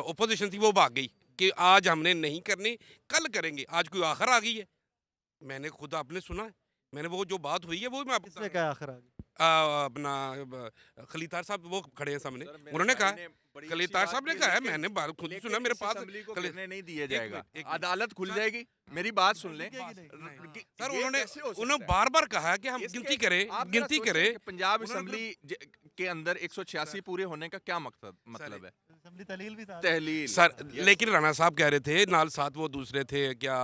ओपोजिशन थी वो भाग गई कि आज हमने नहीं करनी, कल करेंगे। आज कोई आखिर आ गई है, मैंने खुद, आपने सुना है, मैंने वो जो बात हुई है वो मैं आपको इसमें क्या आखिर आ गई? अपना खलीतार साहब वो खड़े हैं सामने, उन्होंने कहा खलीलतार साहब ने कहा है, मैंने बात खुद सुना, मेरे पास असेंबली को खली- गिरने नहीं दिया एक जाएगा, मिनट, एक मिनट। अदालत खुल जाएगी। मेरी बात सुन लें सर उन्होंने बार बार कहा कि हम गिनती करें पंजाब असेंबली के अंदर 186 पूरे होने का क्या मतलब है? असेंबली तहलील भी था। तहलील सर, लेकिन राणा साहब कह रहे थे नाल साथ वो दूसरे थे क्या,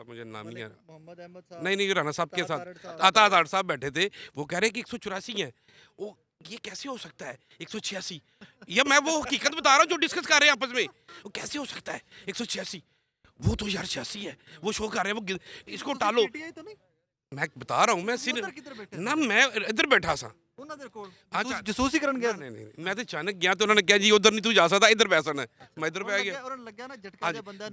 मुझे नाम नहीं है, मोहम्मद अहमद साहब, नहीं राणा साहब के अता साथ तारड़ साहब। अता तारड़ साहब बैठे थे, वो कह रहे हैं कि 184 हैं। वो ये कैसे हो सकता है 186? ये मैं वो हकीकत बता रहा हूँ जो डिस्कस कर रहे हैं आपस में, वो कैसे हो सकता है 186? वो तो यार 86 है, वो शो कर रहे हैं, वो इसको टालो। PTI तो नहीं? मैं बता रहा हूँ, मैं उधर किधर बैठे ना, मैं इधर बैठा सा। ਉਹਨਾਂ ਦੇ ਕੋਲ अच्छा। ਜਸੂਸੀਕਰਨ ਗਿਆ नहीं नहीं, मैं तो अचानक गया तो उन्होंने कहा जी उधर नहीं तू जा सकता, इधर बैठना है, मैं इधर बैठ गया। ਉਹਨਾਂ ਨੂੰ ਲੱਗਿਆ ਨਾ ਝਟਕਾ ਜਿਹਾ ਬੰਦਾ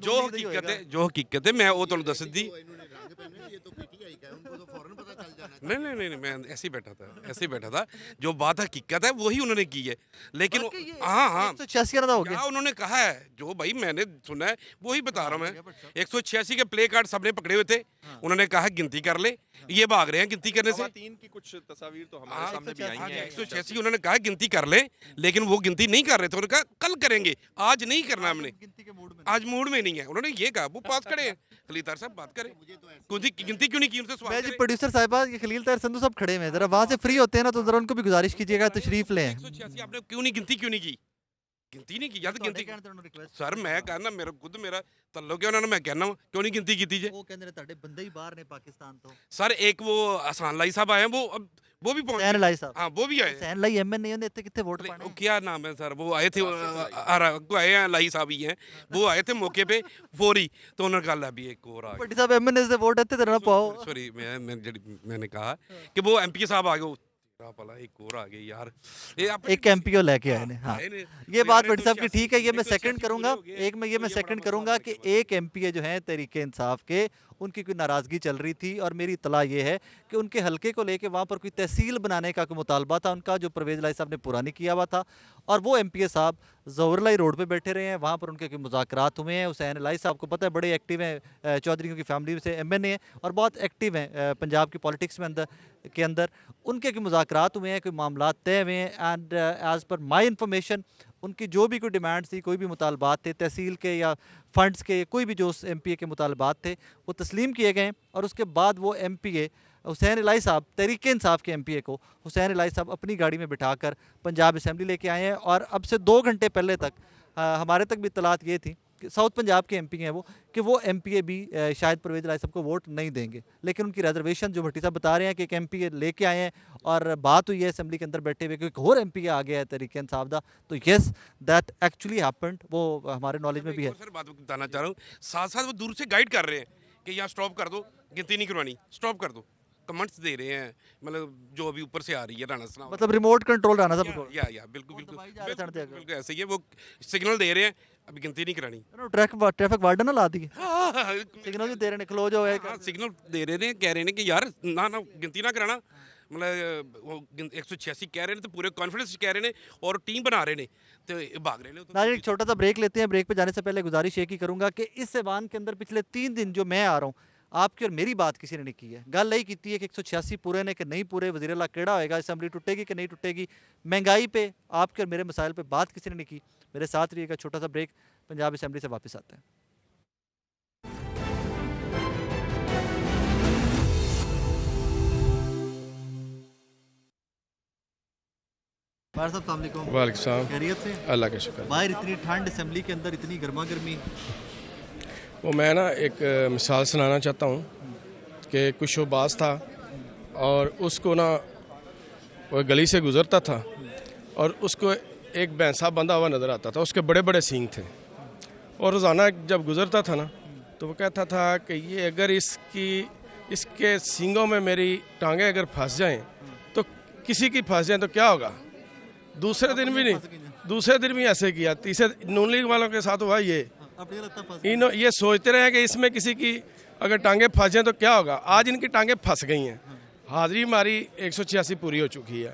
जो हकीकत है मैं वो तुहानू दस दी। इन्होंने रंग पहने, ये तो पीटीआई का है, उनको तो फौरन पता चल जाना चाहिए। नहीं, मैं ऐसे ही बैठा था, जो बात हकीकत है वही उन्होंने की है, लेकिन हाँ 186 ਦਾ हो गया। क्या उन्होंने कहा है, जो भाई मैंने सुना है वही बता रहा हूँ मैं। 186 के प्ले कार्ड सबने पकड़े हुए थे, उन्होंने कहा गिनती कर ले, ये भाग रहे हैं गिनती करने से। खवातीन की कुछ तस्वीर तो हमारे सामने भी आई हैं। 186 उन्होंने कहा गिनती कर ले, लेकिन वो गिनती नहीं कर रहे थे, उन्होंने कहा कल करेंगे, आज नहीं करना हमने, गिनती के मूड में आज मूड में नहीं है, उन्होंने ये कहा। वो पास खड़े हैं, खलीलतार साहब बात करें, गिनती क्यों नहीं की, उनसे मैं सवाल जी करें। प्रोड्यूसर साहिबा ये खलील तार संधू सब खड़े हैं, जरा वहां से फ्री होते हैं ना तो जरा उनको भी गुजारिश कीजिएगा तशरीफ लें। 186 आपने क्यों नहीं गिनती क्यों नहीं की? गिनती नहीं की, या तो गिनती सर मैं कहना मेरा खुद मेरा तल्लुक है ਉਹਨਾਂ ਨਾਲ, मैं कहना क्यों नहीं गिनती की थी जे। ਉਹ ਕਹਿੰਦੇ ਨੇ ਤੁਹਾਡੇ ਬੰਦੇ ਹੀ ਬਾਹਰ ਨੇ ਪਾਕਿस्तान ਤੋਂ। सर एक वो हसन लाई साहब आए हैं, वो भी पहुंच सैन लाई साहब, हाँ वो भी आए हैं। सैन लाई एमएनए ने ਇੱਥੇ ਕਿੱਥੇ ਵੋਟ ਪਾਣੇ? वो क्या नाम है सर, वो आए थे आए हैं, लाई साहब ही हैं, वो आए थे मौके पे फौरी, तो उन्होंने कहा अभी एक और आ ਭੱਟੀ ਸਾਹਿਬ एमएनए ਦੇ ਵੋਟ ਇੱਥੇ ਤੇ ਨਾ ਪਾਓ। सॉरी मैंने कहा कि वो एमपी साहब आ गए, भला एक और आ गए यार, ये आप एक एमपीओ लेके आए ने। हाँ ये बात भट्टी साहब की ठीक है, ये मैं सेकंड करूंगा, ये मैं सेकंड करूंगा कि एक एमपीए जो है तहरीके इंसाफ के, उनकी कोई नाराज़गी चल रही थी और मेरी इतला ये है कि उनके हलके को लेके वहाँ पर कोई तहसील बनाने का कोई मुतालबा था उनका, जो परवेज़ लाई साहब ने पूरा नहीं किया हुआ था, और वो एमपीए साहब ज़ोहर लाई रोड पे बैठे रहे हैं, वहाँ पर उनके कोई मुज़ाकरात हुए हैं। हुसैन लाई साहब को पता है बड़े एक्टिव हैं, चौधरियों की फैमिली से एमएनए हैं और बहुत एक्टिव हैं पंजाब की पॉलिटिक्स में अंदर उनके कोई मुज़ाकरात हुए हैं, कोई मामला तय हुए हैं। And as per my information उनकी जो भी कोई डिमांड्स थी, कोई भी मुतालबात थे तहसील के या फंड्स के, कोई भी जो एमपीए के मुतालबात थे वो तस्लीम किए गए। और उसके बाद वो एमपीए हुसैन इलाई साहब, तहरीके इंसाफ के एमपीए को हुसैन इलाई साहब अपनी गाड़ी में बिठाकर पंजाब असेंबली लेके आए हैं। और अब से 2 घंटे पहले तक हमारे तक भी इत्तलात ये थी कि साउथ पंजाब के एमपी हैं वो एमपीए भी शायद परवेज़ इलाई साहब को वोट नहीं देंगे, लेकिन उनकी रिजर्वेशन जो भट्टी साहब बता रहे हैं कि एक एमपीए लेके आए हैं और बात हुई है असेंबली के अंदर बैठे हुए कि एक और एमपीए आ गया है तहरीके इंसाफ दा, तो येस दैट एक्चुअली हैपेंड, वो हमारे नॉलेज में भी है। सर बात बताना चाह रहा हूँ, साथ साथ वो दूर से गाइड कर रहे हैं कि यहाँ स्टॉप कर दो, गिनती नहीं करवानी, स्टॉप कर दो, कमेंट्स दे रहे हैं, मतलब जो अभी ऊपर से आ रही है राणा साहब, मतलब रिमोट कंट्रोल रहना सब या बिल्कुल ऐसे ही है, वो सिग्नल दे रहे हैं अभी गिनती नहीं करानी। ट्रैफिक वार्डन ना ला दिए, हाँ, सिग्नल भी दे रहे हैं क्लोज हो हाँ, सिग्नल दे रहे हैं, कह रहे हैं कि यार ना गिनती ना कराना, मतलब वो 186 कह रहे हैं तो पूरे कॉन्फिडेंस कह रहे हैं और टीम बना रहे हैं तो भाग रहे हैं। नाज़रीन एक छोटा सा ब्रेक लेते हैं। ब्रेक पे जाने से पहले गुजारिश ये की करूँगा कि इस ऐवान के अंदर पिछले 3 दिन जो मैं आ रहा हूँ, आपकी और मेरी बात किसी ने नहीं की है। गल यही की है कि 186 पूरे ने कि नहीं पूरे, वज़ीर अल्लाह केड़ा होएगा, असम्बली टूटेगी कि नहीं टूटेगी, महंगाई पे, आपके और मेरे मसाइल पे बात किसी ने नहीं की। मेरे साथ रहिएगा, छोटा सा ब्रेक, पंजाब असम्बली से वापस आते हैं। फायर साहब अस्सलाम वालेकुम। वालेकुम सलाम। खैरियत से? अल्लाह का शुक्र। बाहर इतनी ठंड, असेंबली के अंदर इतनी गर्मा गर्मी। वो मैं ना एक मिसाल सुनाना चाहता हूँ कि कुछ शोबाज था और उसको ना वो गली से गुज़रता था और उसको एक भैंसा बंधा हुआ नज़र आता था, उसके बड़े बड़े सींग थे और रोज़ाना जब गुज़रता था ना तो वो कहता था कि ये अगर इसके सींगों में मेरी टांगें अगर फंस जाएं तो किसी की फंस जाएं तो क्या होगा। दूसरे दिन भी नहीं, दूसरे दिन भी ऐसे किया, तीसरे नून लीग वालों के साथ हुआ ये ये सोचते रहे कि इसमें किसी की अगर टांगे फंस जाएं तो क्या होगा। आज इनकी टांगे फंस गई हैं, हाजिरी हमारी 186 पूरी हो चुकी है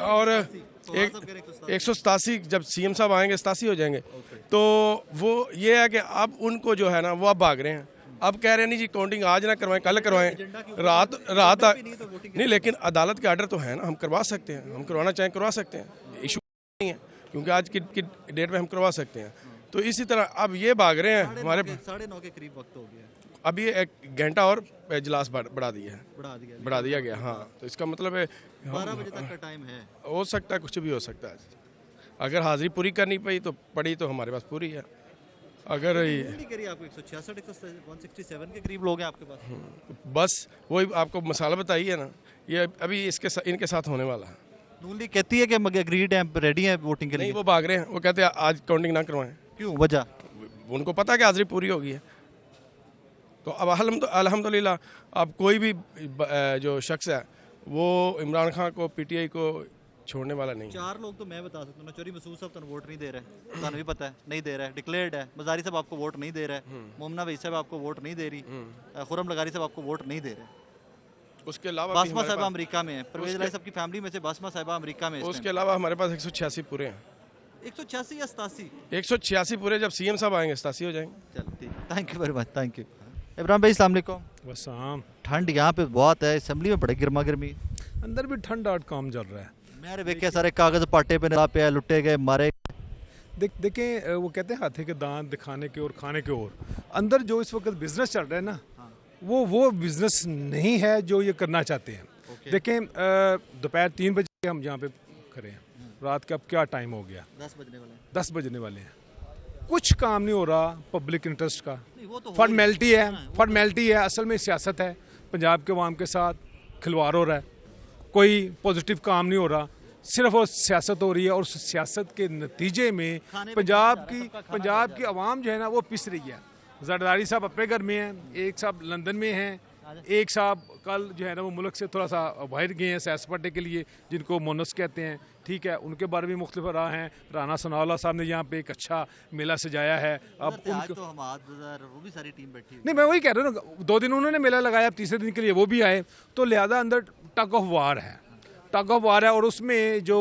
और 187 जब सीएम साहब आएंगे 87 हो जाएंगे। तो वो ये है कि अब उनको जो है ना वो अब भाग रहे हैं, अब कह रहे हैं नहीं जी काउंटिंग आज ना करवाएं कल करवाएं, रात नहीं, लेकिन अदालत के आर्डर तो है ना, हम करवा सकते हैं, हम करवाना चाहें करवा सकते हैं, इशू नहीं है क्योंकि आज की डेट में हम करवा सकते हैं। तो इसी तरह अब ये भाग रहे हैं हमारे 9:30 के करीब वक्त हो गया, अभी 1 घंटा और इजलास बढ़ा दिया है, बढ़ा दिया गया। हाँ, तो इसका मतलब है 12 बजे तक का टाइम है। हो सकता है, कुछ भी हो सकता है। अगर हाजिरी पूरी करनी पड़ी तो हमारे पास पूरी है। अगर नहीं करिए, आपको 166 167 के करीब लोग हैं आपके पास। बस वही आपको मसाला बताइए ना, ये अभी इनके साथ होने वाला है। नून लीग कहती है कि एग्रीड हैं, रेडी हैं वोटिंग के लिए। नहीं, वो भाग रहे हैं, वो कहते हैं आज काउंटिंग ना करवाएं। क्यों, वजह? उनको पता है कि हाजिरी पूरी होगी है। तो अब अल्हम्दुलिल्लाह अब कोई भी जो शख्स है वो इमरान खान को, पीटीआई को छोड़ने वाला नहीं। 4 लोग तो मैं बता सकता हूँ। चोरी महसूस साहब वोट नहीं दे रहे, ਤੁਹਾਨੂੰ भी पता है नहीं दे रहा है, डिक्लेयर्ड है। मजारी साहब आपको वोट नहीं दे रहा है, मोमना वही साहब आपको वोट नहीं दे रही, खुरम लगारी साहब आपको वोट नहीं दे रहे। उसके अलावा बासमा साहब अमेरिका में है, परवेज इलाही साहब की फैमिली में से बासमा साहब अमेरिका में है। उसके अलावा हमारे पास 186 पूरे हैं। 186 या 87? 186 पूरे, जब सीएम साहब आएंगे 87 हो जाएंगे। चल ठीक, thank you very much, thank you. Ibrahim भाई अस्सलाम वालेकुम। वसाम। ठंड यहाँ पे बहुत है, असम्बली में बड़े गर्मा गर्मी। अंदर भी ठंड आठ काम चल रहा है। मेरे वेखे सारे कागज पाटे पे पे लुटे गए, मारे। देखें, वो कहते हैं हाथी के दांत दिखाने के और खाने के और। अंदर जो इस वक्त बिजनेस चल रहा है ना, वो बिजनेस नहीं है जो ये करना चाहते हैं। देखें, दोपहर 3 बजे हम यहाँ पे खड़े हैं, रात का अब क्या टाइम हो गया, 10 बजने वाले हैं। कुछ काम नहीं हो रहा पब्लिक इंटरेस्ट का, फॉर्मेलिटी है। असल में सियासत है, पंजाब के अवाम के साथ खिलवाड़ हो रहा है, कोई पॉजिटिव काम नहीं हो रहा, सिर्फ वो सियासत हो रही है। और उस सियासत के नतीजे में पंजाब की आवाम जो है ना वो पिस रही है। जरदारी साहब अपने घर में हैं, एक साहब लंदन में हैं, एक साहब कल जो है ना वो मुल्क से थोड़ा सा बाहर गए हैं सैर सपाटे के लिए, जिनको मोनस कहते हैं, ठीक है। उनके बारे में मुख्तलिफ राह हैं। राना सनाउल्लाह साहब ने यहाँ पे एक अच्छा मेला सजाया है। अब उनको तो वो भी सारी टीम बैठी नहीं, मैं वही कह रहा हूँ ना, 2 दिन उन्होंने मेला लगाया, अब तीसरे दिन के लिए वो भी आए, तो लिहाजा अंदर टग ऑफ वार है। और उसमें जो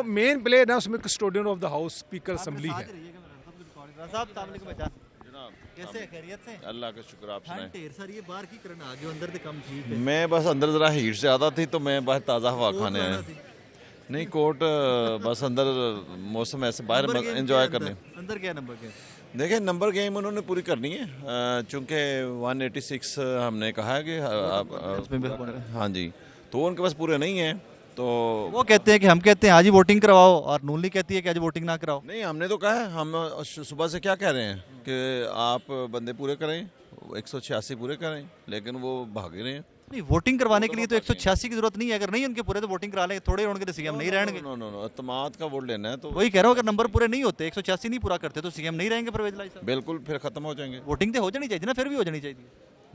मेन प्लेयर है उसमें custodian of the house speaker assembly है। कैसे खैरियत से? अल्लाह का शुक्र, आप सुनाएं। ढेर सारी ये बाहर की करना आ गए, अंदर तो कम ठीक है। मैं बस अंदर ज़रा हीट ज़्यादा थी तो मैं बाहर ताज़ा हवा खाने आया। नहीं, कोर्ट बस अंदर मौसम ऐसे बाहर एंजॉय करने। अंदर क्या नंबर गेम? देखिए, नंबर गेम उन्होंने पूरी करनी है, चूँकि 186 हमने कहा है कि हाँ जी, तो उनके पास पूरे नहीं है। तो वो कहते हैं कि हम कहते हैं आज ही वोटिंग करवाओ, और नून लीग कहती है कि आज वोटिंग ना कराओ। नहीं, हमने तो कहा है, हम सुबह से क्या कह रहे हैं कि आप बंदे पूरे करें, 186 पूरे करें, लेकिन वो भागे रहे हैं। नहीं, वोटिंग करवाने के लिए तो 186 की जरूरत नहीं है। अगर नहीं उनके पूरे तो वोटिंग करा लेंगे, थोड़े उनके तो सीएम नहीं रहेंगे। नो, अतमाद का वोट लेना है तो वही कह रहा हूँ, अगर नंबर पूरे नहीं होते, 186 नहीं पूरा करते, तो सीएम नहीं रहेंगे परवेज इलाही साहब। बिल्कुल, फिर खत्म हो जाएंगे। वोटिंग तो हो जानी चाहिए ना, फिर भी हो जानी चाहिए।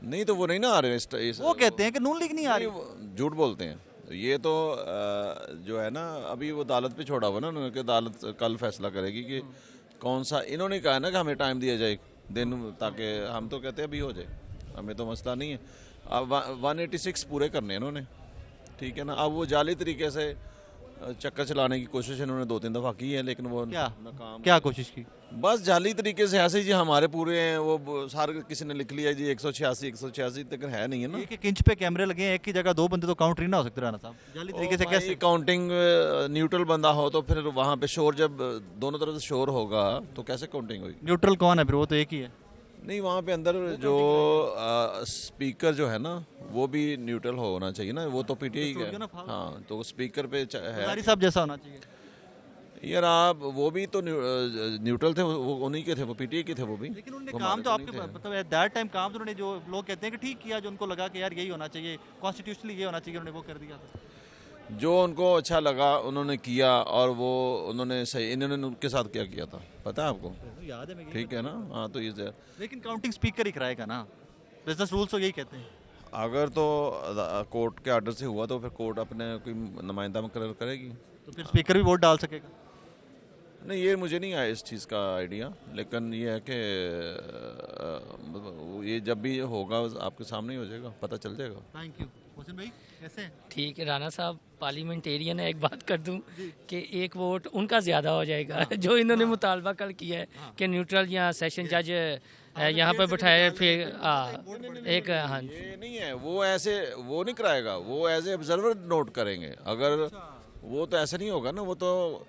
नहीं तो वो नहीं ना आ रहे वो कहते हैं कि नून लीग नहीं आ रही, झूठ बोलते हैं। ये तो जो है ना, अभी वो अदालत पे छोड़ा हुआ ना उन्होंने, कि अदालत कल फैसला करेगी कि कौन सा। इन्होंने कहा ना कि हमें टाइम दिया जाए दिन, ताकि हम तो कहते हैं अभी हो जाए, हमें तो मसला नहीं है। अब 186 पूरे करने हैं इन्होंने, ठीक है ना। अब वो जाली तरीके से चक्कर चलाने की कोशिश इन्होंने 2-3 दफ़ा की है, लेकिन वो क्या कोशिश की? बस जाली तरीके से ऐसे जी हमारे पूरे हैं, वो सारे किसी ने लिख लिया जी 186 तक है नहीं है ना। एक इंच पे कैमरे लगे हैं, एक की जगह 2 बंदे तो काउंट नहीं ना हो सकते राना साहब। जाली तरीके से कैसे काउंटिंग? न्यूट्रल बंदा हो तो फिर वहाँ पे शोर, जब दोनों तरफ से शोर होगा तो कैसे काउंटिंग होगी? न्यूट्रल कौन है फिर? वो तो एक ही है। नहीं, वहाँ पे अंदर जो स्पीकर जो है ना वो भी न्यूट्रल होना चाहिए ना, वो तो पीटीआई का है। हाँ, तो स्पीकर पे है साहब जैसा होना चाहिए यार। आप वो भी तो न्यूट्रल थे, वो उन्हीं के थे, वो पीटीआई के थे वो भी। लेकिन उन्होंने काम तो आपके मतलब एट दैट टाइम काम तो उन्होंने, जो लोग कहते हैं कि ठीक किया, जो उनको लगा कि यार यही होना चाहिए, कॉन्स्टिट्यूशनली ये होना चाहिए, उन्होंने वो कर दिया था। जो उनको अच्छा लगा उन्होंने किया, और वो उन्होंने सही, इन्होंने उनके साथ क्या किया था पता है आपको? याद है, ठीक है ना। हाँ, तो ये लेकिन काउंटिंग स्पीकर ही कराएगा ना, बिजनेस रूल्स तो यही कहते हैं। अगर तो कोर्ट के ऑर्डर से हुआ तो फिर कोर्ट अपने कोई नुमाइंदा मुकर्रर करेगी, तो फिर स्पीकर भी वोट डाल सकेगा। नहीं, ये मुझे नहीं आया इस चीज़ का आइडिया, लेकिन ये है कि ये जब भी होगा आपके सामने ही हो जाएगा, पता चल जाएगा। Thank you. मोहसिन भाई कैसे हैं? ठीक है। राना साहब पार्लियामेंटेरियन है, एक बात कर दूं कि एक वोट उनका ज़्यादा हो जाएगा। जो इन्होंने मुतालबा कल किया है कि न्यूट्रल या सेशन जज यहाँ पर बैठाए, फिर एक हाँ, ये नहीं है, वो ऐसे वो नहीं कराएगा, वो एज ए ऑब्जर्वर नोट करेंगे। अगर वो तो ऐसे नहीं होगा ना, वो तो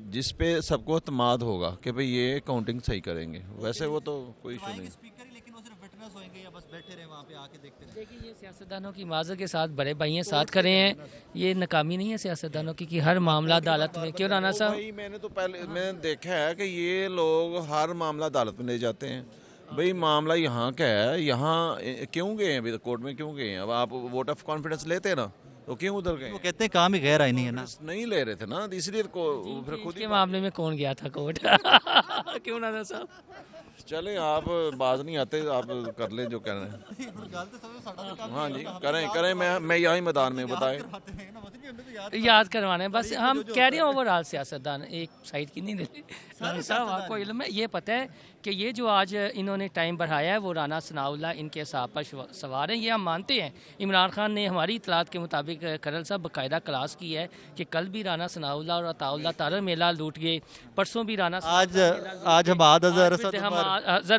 जिस पे सबको अतमाद होगा कि भाई ये काउंटिंग सही करेंगे, वैसे वो तो कोई इशू नहीं। स्पीकर ही, लेकिन वो सिर्फ विटनेस होंगे या बस बैठे रहे वहाँ पे आके देखते रहे? देखिए ये सियासतदानों की माजर के साथ बड़े भाइयों साथ खड़े हैं, ये नाकामी नहीं है सियासतदानों की कि हर मामला अदालत में। क्यों राना साहब? भाई मैंने तो पहले मैंने देखा है कि ये लोग हर मामला अदालत में ले जाते हैं। भाई मामला यहाँ का है, यहाँ क्यों गए हैं अभी तक, कोर्ट में क्यों गए हैं? अब आप वोट ऑफ कॉन्फिडेंस लेते हैं ना, तो क्यों उधर गए? वो कहते हैं काम ही गैर आईनी है ना। नहीं ले रहे थे ना, इसलिए फिर खुद के मामले में कौन गया था कोर्ट? क्यों राना साहब? चले आप बाज नहीं आते, आप कर लें जो कह रहे हैं। हाँ जी करें मैं यहाँ ही मैदान में बताएं। याद करवाना है बस। हम कह रहे हैं ओवरऑल सियासतदान एक साइड की नहीं देते। राना साहब आपको इल्म है, ये पता है कि ये जो आज इन्होंने टाइम बढ़ाया है वो राना सनाउल्लाह इनके हिसाब पर सवार हैं, ये हम मानते हैं। इमरान खान ने हमारी इतलात के मुताबिक करल साहब बाकायदा क्लास की है कि कल भी राना सनाउल्लाह और अताउल्लाह तारर मेला लूट गए, परसों भी राना आज हम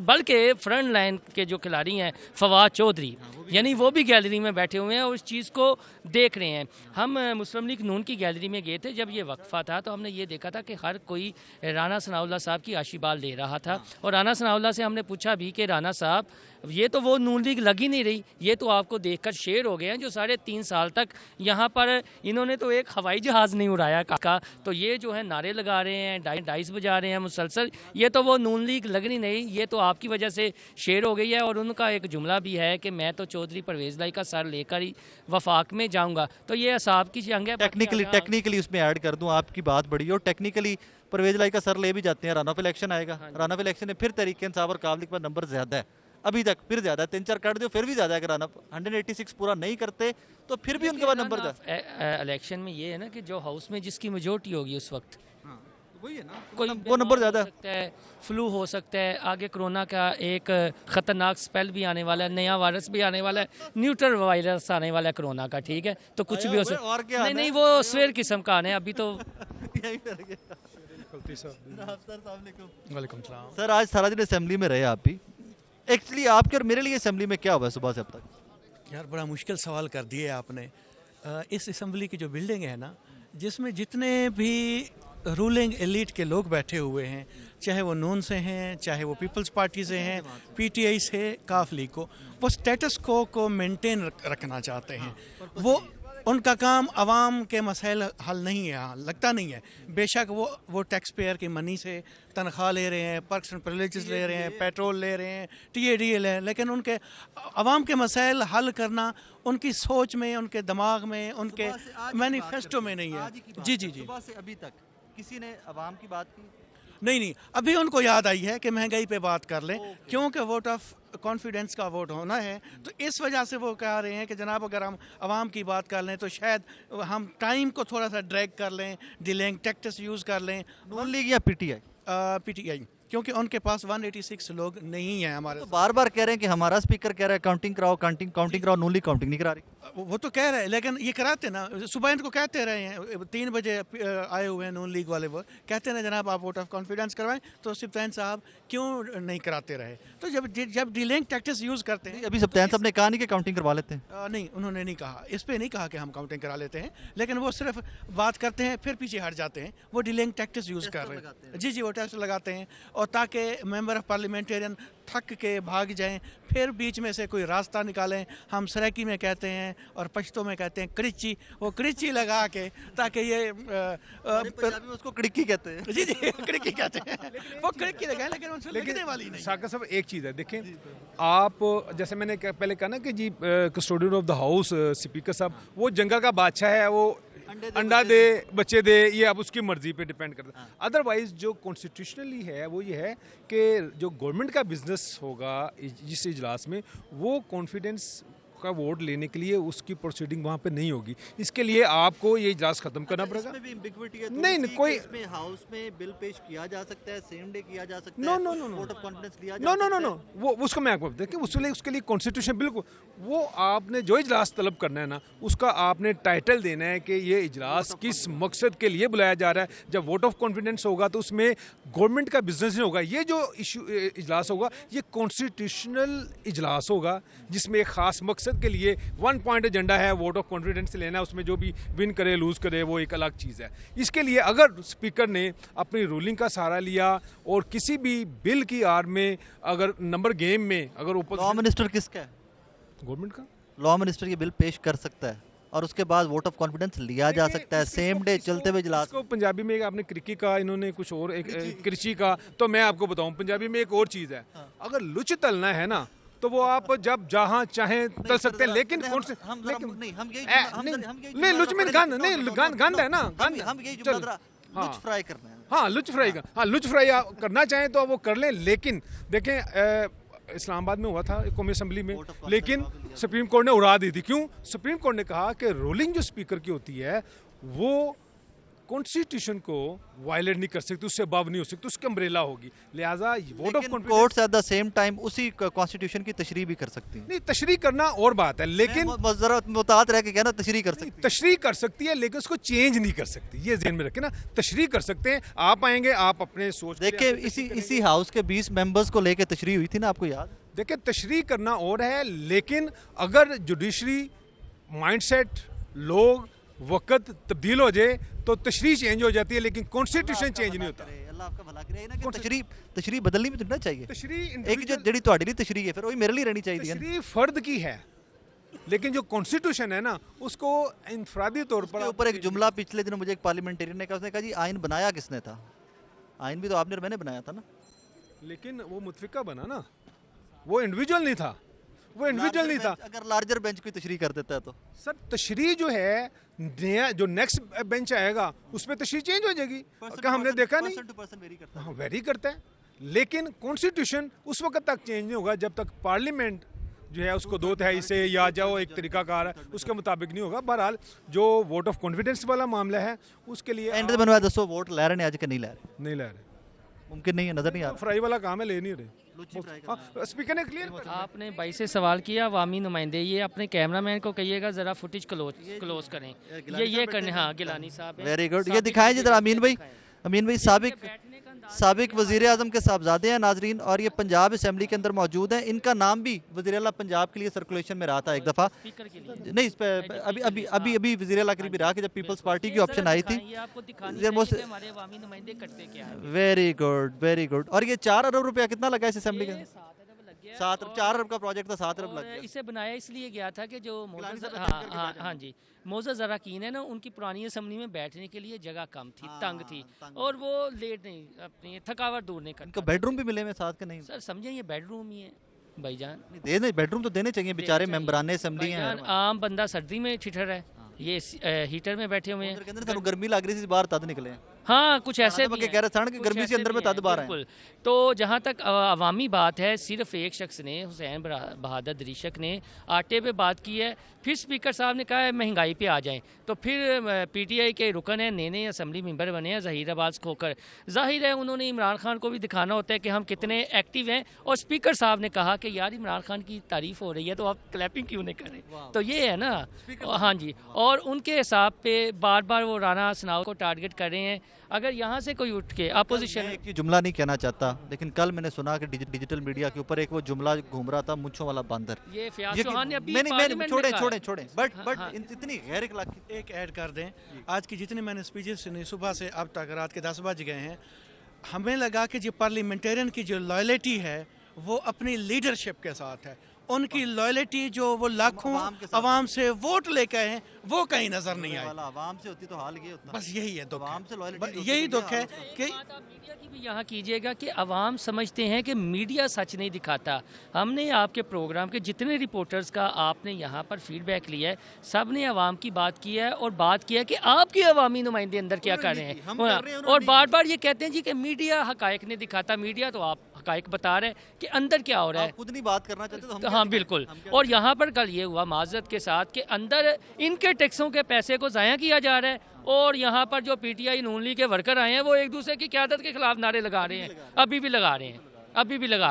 बल्कि फ्रंट लाइन के जो खिलाड़ी हैं फवाद चौधरी, यानी वो भी गैलरी में बैठे हुए हैं और इस चीज़ को देख रहे हैं। हम मुस्लिम लीग नून की गैलरी में गए थे, जब ये वक्फा था तो हमने ये देखा था कि हर कोई राना सनाउल्लाह साहब की आशीर्वाद ले रहा था। और राना सनाउल्लाह से हमने पूछा भी कि राना साहब ये तो वो नून लीग लग ही नहीं रही, ये तो आपको देखकर शेर हो गए हैं जो 3.5 साल तक यहाँ पर इन्होंने तो एक हवाई जहाज़ नहीं उड़ाया का। तो ये जो है नारे लगा रहे हैं, डाइस बजा रहे हैं मुसलसल, ये तो वो नून लीग लग नहीं, ये तो आपकी वजह से शेर हो गई है। और उनका एक जुमला भी है कि मैं तो चौधरी परवेज़ लाई का सर लेकर ही वफाक में जाऊँगा। तो ये असाब की जंग है। टेक्निकली उसमें ऐड कर दूँ, आपकी बात बड़ी और टेक्निकली परवेज़ लाई का सर ले भी जाते हैं। रन ऑफ इलेक्शन आएगा, रन ऑफ इलेक्शन में फिर तहरीक इंसाफ और काबलिक पर नंबर ज़्यादा है अभी तक, फिर ज़्यादा है, 3-4 काट दो फिर भी ज़्यादा है। अगर रन ऑफ 186 पूरा नहीं करते तो फिर भी उनके पास नंबर ज़्यादा। इलेक्शन में ये है ना कि जो हाउस में जिसकी मेजोरिटी होगी उस वक्त वही है ना, कोई वो नंबर ज़्यादा है, फ्लू हो सकता है, आगे कोरोना का एक ख़तरनाक स्पेल भी आने वाला है, नया वायरस भी आने वाला है, न्यूट्रल वायरस आने वाला है कोरोना का, ठीक है? तो कुछ भी हो सकता है। नहीं वो स्वेर किस्म का आने अभी तो। सर आज सारा दिन असेंबली में रहे आप भी, एक्चुअली आपके और मेरे लिए असेंबली में क्या हुआ सुबह से अब तक? यार बड़ा मुश्किल सवाल कर दिए आपने। इस असेंबली की जो बिल्डिंग है ना, जिसमें जितने भी रूलिंग एलीट के लोग बैठे हुए हैं, चाहे वो नून से हैं, चाहे वो पीपल्स पार्टी से हैं, पीटीआई से, काफ लीग वो स्टेटस को मेंटेन रखना चाहते हैं। वो उनका काम आवाम के मसाइल हल नहीं है, लगता नहीं है। बेशक वो टैक्स पेयर की मनी से तनख्वाह ले रहे हैं, पर्क्स एंड प्रिविलेजेस ले रहे हैं, पेट्रोल ले रहे हैं, TADL है, लेकिन उनके आवाम के मसाइल हल करना उनकी सोच में, उनके दिमाग में, उनके मैनिफेस्टो में नहीं है। जी जी जी। सुबह से अभी तक किसी ने आवाम की बात की? नहीं, अभी उनको याद आई है कि महंगाई पे बात कर लें, क्योंकि वोट ऑफ कॉन्फिडेंस का वोट होना है, तो इस वजह से वो कह रहे हैं कि जनाब अगर हम आवाम की बात कर लें तो शायद हम टाइम को थोड़ा सा ड्रैग कर लें, डिलेइंग टैक्टिक्स यूज़ कर लें। नून लीग या PTI, क्योंकि उनके पास 186 लोग नहीं हैं हमारे। तो बार बार कह रहे हैं कि हमारा स्पीकर कह रहा है काउंटिंग कराओ, काउंटिंग कराओ, नून लीग काउंटिंग नहीं करा रही। वो तो कह रहे हैं, लेकिन ये कराते ना, सुबह इनको कहते रहे हैं, 3 बजे आए हुए हैं नून लीग वाले, वो कहते हैं जनाब आप वोट ऑफ कॉन्फिडेंस करवाएं, तो सप्तान साहब क्यों नहीं कराते रहे? तो जब डिलेइंग टैक्टिक्स यूज़ करते हैं। अभी सप्तान साहब ने कहा नहीं कि काउंटिंग करवा लेते हैं। नहीं, उन्होंने नहीं कहा, इस पर नहीं कहा कि हम काउंटिंग करा लेते हैं, लेकिन वो सिर्फ बात करते हैं फिर पीछे हट जाते हैं। वो डिलेइंग टैक्टिक्स यूज़ कर रहे हैं। जी, वो टैक्स लगाते हैं, और ताकि मेंबर ऑफ पार्लियामेंटेरियन थक के भाग जाएं, फिर बीच में से कोई रास्ता निकालें। हम सराकी में कहते हैं और पश्तो में कहते हैं क्रिची, वो क्रिची लगा के, ताकि ये पंजाबी में उसको क्रिकी कहते हैं। जी क्रिकी कहते हैं, वो क्रिकी लगाएं, लेकिन उनसे लगने वाली नहीं। साका साहब एक चीज़ है, देखें आप, जैसे मैंने पहले कहा ना कि जी custodian of the house speaker साहब, वो जंगल का बादशाह है, वो अंडा दे बच्चे दे, ये अब उसकी मर्जी पे डिपेंड करता है। अदरवाइज जो कॉन्स्टिट्यूशनली है वो ये है कि जो गवर्नमेंट का बिजनेस होगा जिस इजलास में, वो कॉन्फिडेंस का वोट लेने के लिए उसकी प्रोसीडिंग वहाँ पे नहीं होगी। इसके लिए आपको ये इजलास खत्म करना पड़ेगा। नहीं, कोई इसमें हाउस में बिल पेश किया जा सकता है, सेम डे किया जा सकता है, वोट ऑफ कॉन्फिडेंस लिया जा सकता है। नो, वो उसको मैं आपको देखिए, उसके लिए कॉन्स्टिट्यूशन बिल्कुल, वो आपने जो इजलास तलब करना है ना, उसका आपने टाइटल देना है कि ये इजलास किस मकसद के लिए बुलाया जा रहा है। जब वोट ऑफ कॉन्फिडेंस होगा तो उसमें गवर्नमेंट का बिजनेस नहीं होगा। ये जो इजलास होगा ये कॉन्स्टिट्यूशनल इजलास होगा, जिसमें एक खास मकसद संसद के लिए 1 पॉइंट एजेंडा है, वोट ऑफ कॉन्फिडेंस लेना, उसमें जो भी विन करे लूज़ करे वो एक अलग चीज़ है। इसके लिए अगर स्पीकर ने अपनी रूलिंग का सहारा लिया और किसी भी बिल की आड़ में अगर नंबर गेम में अगर लॉ मिनिस्टर किसका है? गवर्नमेंट का लॉ मिनिस्टर ये बिल पेश कर सकता है और उसके बाद वोट ऑफ कॉन्फिडेंस लिया जा सकता है सेम डे चलते हुए इजलास। इसको पंजाबी में आपने क्रिकी का, इन्होंने कुछ और एक कृषि का, तो मैं आपको बताऊं पंजाबी में एक और चीज़ है, अगर लुच तलना है ना तो वो आप जब जहां चाहें तल सकते हैं, लेकिन कौन से नहीं लुच में गंद नहीं गंद है ना, गंद लुच फ्राई करना है। हाँ लुच फ्राई करना चाहें तो वो कर लें, लेकिन देखें इस्लामाबाद में हुआ था कौमी असेंबली में, लेकिन सुप्रीम कोर्ट ने उड़ा दी थी। क्यों? सुप्रीम कोर्ट ने कहा कि रूलिंग जो स्पीकर की होती है वो कॉन्स्टिट्यूशन को वायलेट नहीं कर सकती, उससे अबव नहीं हो सकती, उसकी अम्ब्रेला होगी, लिहाजा vote of confidence courts eight the same time उसी कॉन्स्टिट्यूशन की तशरीह भी कर सकती है। नहीं, तशरीह करना और बात है, लेकिन जरा मुताद रह के कहना तशरीह कर सकती है, तशरीह कर सकती है लेकिन उसको चेंज नहीं कर सकती, ये ध्यान में रखें ना। तशरीह कर सकते हैं, आप आएंगे, आप अपने सोच देखिए इसी हाउस के 20 मेंबर्स को लेकर तशरीह हुई थी ना, आपको याद? देखिए तशरीह करना और है, लेकिन अगर जुडिशरी माइंडसेट लोग वक्त तब्दील हो जाए तो तशरीह चेंज हो जाती है, लेकिन कॉन्स्टिट्यूशन चेंज नहीं होता। अल्लाह आपका भला करे ना कि तशरीह बदलनी भी तो ना चाहिए। तशरीह एक जो जेडी ਤੁਹਾਡੀ ਲਈ तशरीह है फिर वही मेरे लिए रहनी चाहिए। तशरीह फर्द की है, लेकिन जो कॉन्स्टिट्यूशन है ना उसको इनफरादी तौर पर ऊपर एक जुमला पिछले दिनों मुझे एक पार्लियामेंटेरियन ने कहा, उसने कहा जी आइन बनाया किसने था? आइन भी तो आपने और मैंने बनाया था ना, लेकिन वो मुतफिका बना ना, वो इंडिविजुअल नहीं था, वो इंडिविजुअल नहीं था। अगर लार्जर बेंच की तशरीह कर देता है तो सर तशरीह जो है नया जो नेक्स्ट बेंच आएगा उसमें तशरीह चेंज हो जाएगी, क्या हमने देखा नहीं? हाँ वेरी करता है, लेकिन कॉन्स्टिट्यूशन उस वक्त तक चेंज नहीं होगा जब तक पार्लियामेंट जो है उसको 2/3 से या जाओ एक तरीकाकार है उसके मुताबिक नहीं होगा। बहरहाल जो वोट ऑफ कॉन्फिडेंस वाला मामला है उसके लिए एंड बनवा दसो वोट ले रहे हैं आज के नहीं ले रहे? नहीं ले रहे, मुमकिन नहीं है, नजर नहीं आ रहा। फ्राई वाला काम है, ले नहीं रहे। स्पीकर ने क्लियर आपने भाई से सवाल किया, अवामी नुमाइंदे, ये अपने कैमरामैन को कहिएगा जरा फुटेज क्लोज करें, ये करने। हाँ गिलानी साहब वेरी गुड, ये दिखाएं जरा अमीन भाई साबिक वजीर आजम के साहबजादे हैं नाजरीन, और ये पंजाब असेंबली के अंदर मौजूद हैं। इनका नाम भी वजीर आला पंजाब के लिए सर्कुलेशन में रहा था एक दफ़ा, नहीं इस पर अभी वजीर आला करीब रहा कि जब पीपल्स पार्टी की ऑप्शन आई थी। Very good. और ये 4 अरब रुपया कितना लगा इस असेंबली का? 4 अरब का प्रोजेक्ट था, 7 अरब लग गया। इसे बनाया इसलिए गया था कि जो हाँ जी मोज़ा ज़राकीन है ना, उनकी पुरानी असेंबली में बैठने के लिए जगह कम थी, तंग थी, और वो लेट नहीं अपनी थकावट दूर नहीं करता। बेडरूम भी मिले में साथ के नहीं? सर समझे ये बेडरूम ही है भाईजान, देने बेडरूम तो देने चाहिए, बेचारे मेंबराने असेंबली हैं। आम बंदा सर्दी में ठिठर है, ये हीटर में बैठे हुए हैं, गर्मी लग रही थी बाहर तद निकले। हाँ कुछ ऐसे भी कह रहे थे कि गर्मी से अंदर में तद बाहर है। तो जहाँ तक अवामी बात है, सिर्फ एक शख्स ने, हुसैन बहादुर दरीशक ने आटे पे बात की है, फिर स्पीकर साहब ने कहा है महंगाई पे आ जाएं, तो फिर पीटीआई के रुकन है, नए असेंबली मेंबर बने हैं ज़हीर अब्बास खोकर, जाहिर है उन्होंने इमरान खान को भी दिखाना होता है कि हम कितने एक्टिव हैं, और स्पीकर साहब ने कहा कि यार इमरान खान की तारीफ हो रही है तो आप क्लैपिंग क्यों नहीं करें? तो ये है ना, हाँ जी, और उनके हिसाब पे बार बार वो राना सनाओ को टारगेट कर रहे हैं। अगर यहाँ से कोई उठ के अपोजिशन, एक जुमला नहीं कहना चाहता, लेकिन कल मैंने सुना कि डिजिटल मीडिया के ऊपर एक वो जुमला घूम रहा था, मुंछों वाला बंदर। ये फयाज चौहान ने अभी छोड़े बट इतनी गैर इखलाकी। एक ऐड कर दें, आज की जितनी मैंने स्पीचेस सुनी सुबह से अब तक, रात के 10 बज गए हैं, हमें लगा कि जो पार्लियामेंटेरियन की जो लॉयल्टी है वो अपनी लीडरशिप के साथ है, उनकी लॉयल्टी जो वो लाखों अवाम से वोट लेके आए हैं वो कहीं नजर नहीं आई। अवाम से होती तो हाल ये होता। बस यही है दुख, यही दुख है कि मीडिया की भी यहाँ कीजिएगा कि अवाम समझते हैं कि मीडिया सच नहीं दिखाता। हमने आपके प्रोग्राम के जितने रिपोर्टर्स का आपने यहाँ पर फीडबैक लिया है, सब ने अवाम की बात की है, और बात किया कि आपके अवामी नुमाइंदे अंदर क्या कर रहे हैं, और बार बार ये कहते हैं जी कि मीडिया हकायक नहीं दिखाता। मीडिया तो आप हकायक बता रहे हैं कि अंदर क्या हो रहा है, खुद नहीं बात करना चाहते तो हाँ बिल्कुल। और यहाँ पर कल ये हुआ माजरत के साथ कि अंदर इनके टैक्सों के पैसे को ज़ाया किया जा रहा है, और यहाँ पर जो पीटीआई नून लीग के वर्कर आए हैं वो एक दूसरे की क़यादत के खिलाफ नारे लगा रहे हैं, अभी भी लगा रहे हैं।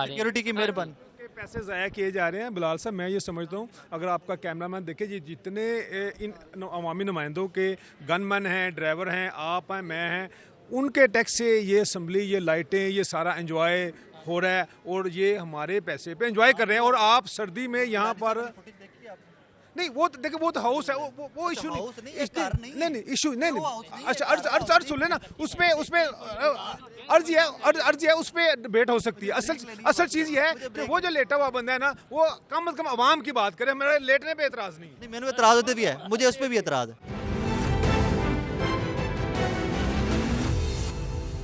सिक्योरिटी की मेहरबानी, पैसे ज़ाया किए जा रहे हैं। बिलाल साहब मैं ये समझता हूँ, अगर आपका कैमरामैन देखे जी, जितने इन अवामी नुमाइंदों के गनमैन हैं, ड्राइवर हैं, आप हैं, मैं हैं, उनके टैक्स से ये असम्बली, ये लाइटें, ये सारा एंजॉय हो रहा है, और ये हमारे पैसे पे एंजॉय कर रहे हैं। और आप सर्दी में यहाँ पर नहीं वो तो देखिए वो तो हाउस है, वो इशू हाउस नहीं, नहीं, एक कारण नहीं है। नहीं इशू नहीं वो हाउस नहीं है, अच्छा एक अर्ज सुन लेना, उसमें अर्ज है, उस पे डिबेट हो सकती है। असल चीज़ ये है कि वो जो लेटा हुआ बंदा है ना, वो कम से कम आवाम की बात करे, मेरे लेटने पे एतराज़ नहीं है। नहीं, मैंने एतराज़ होते भी है, मुझे उस पर भी एतराज़ है।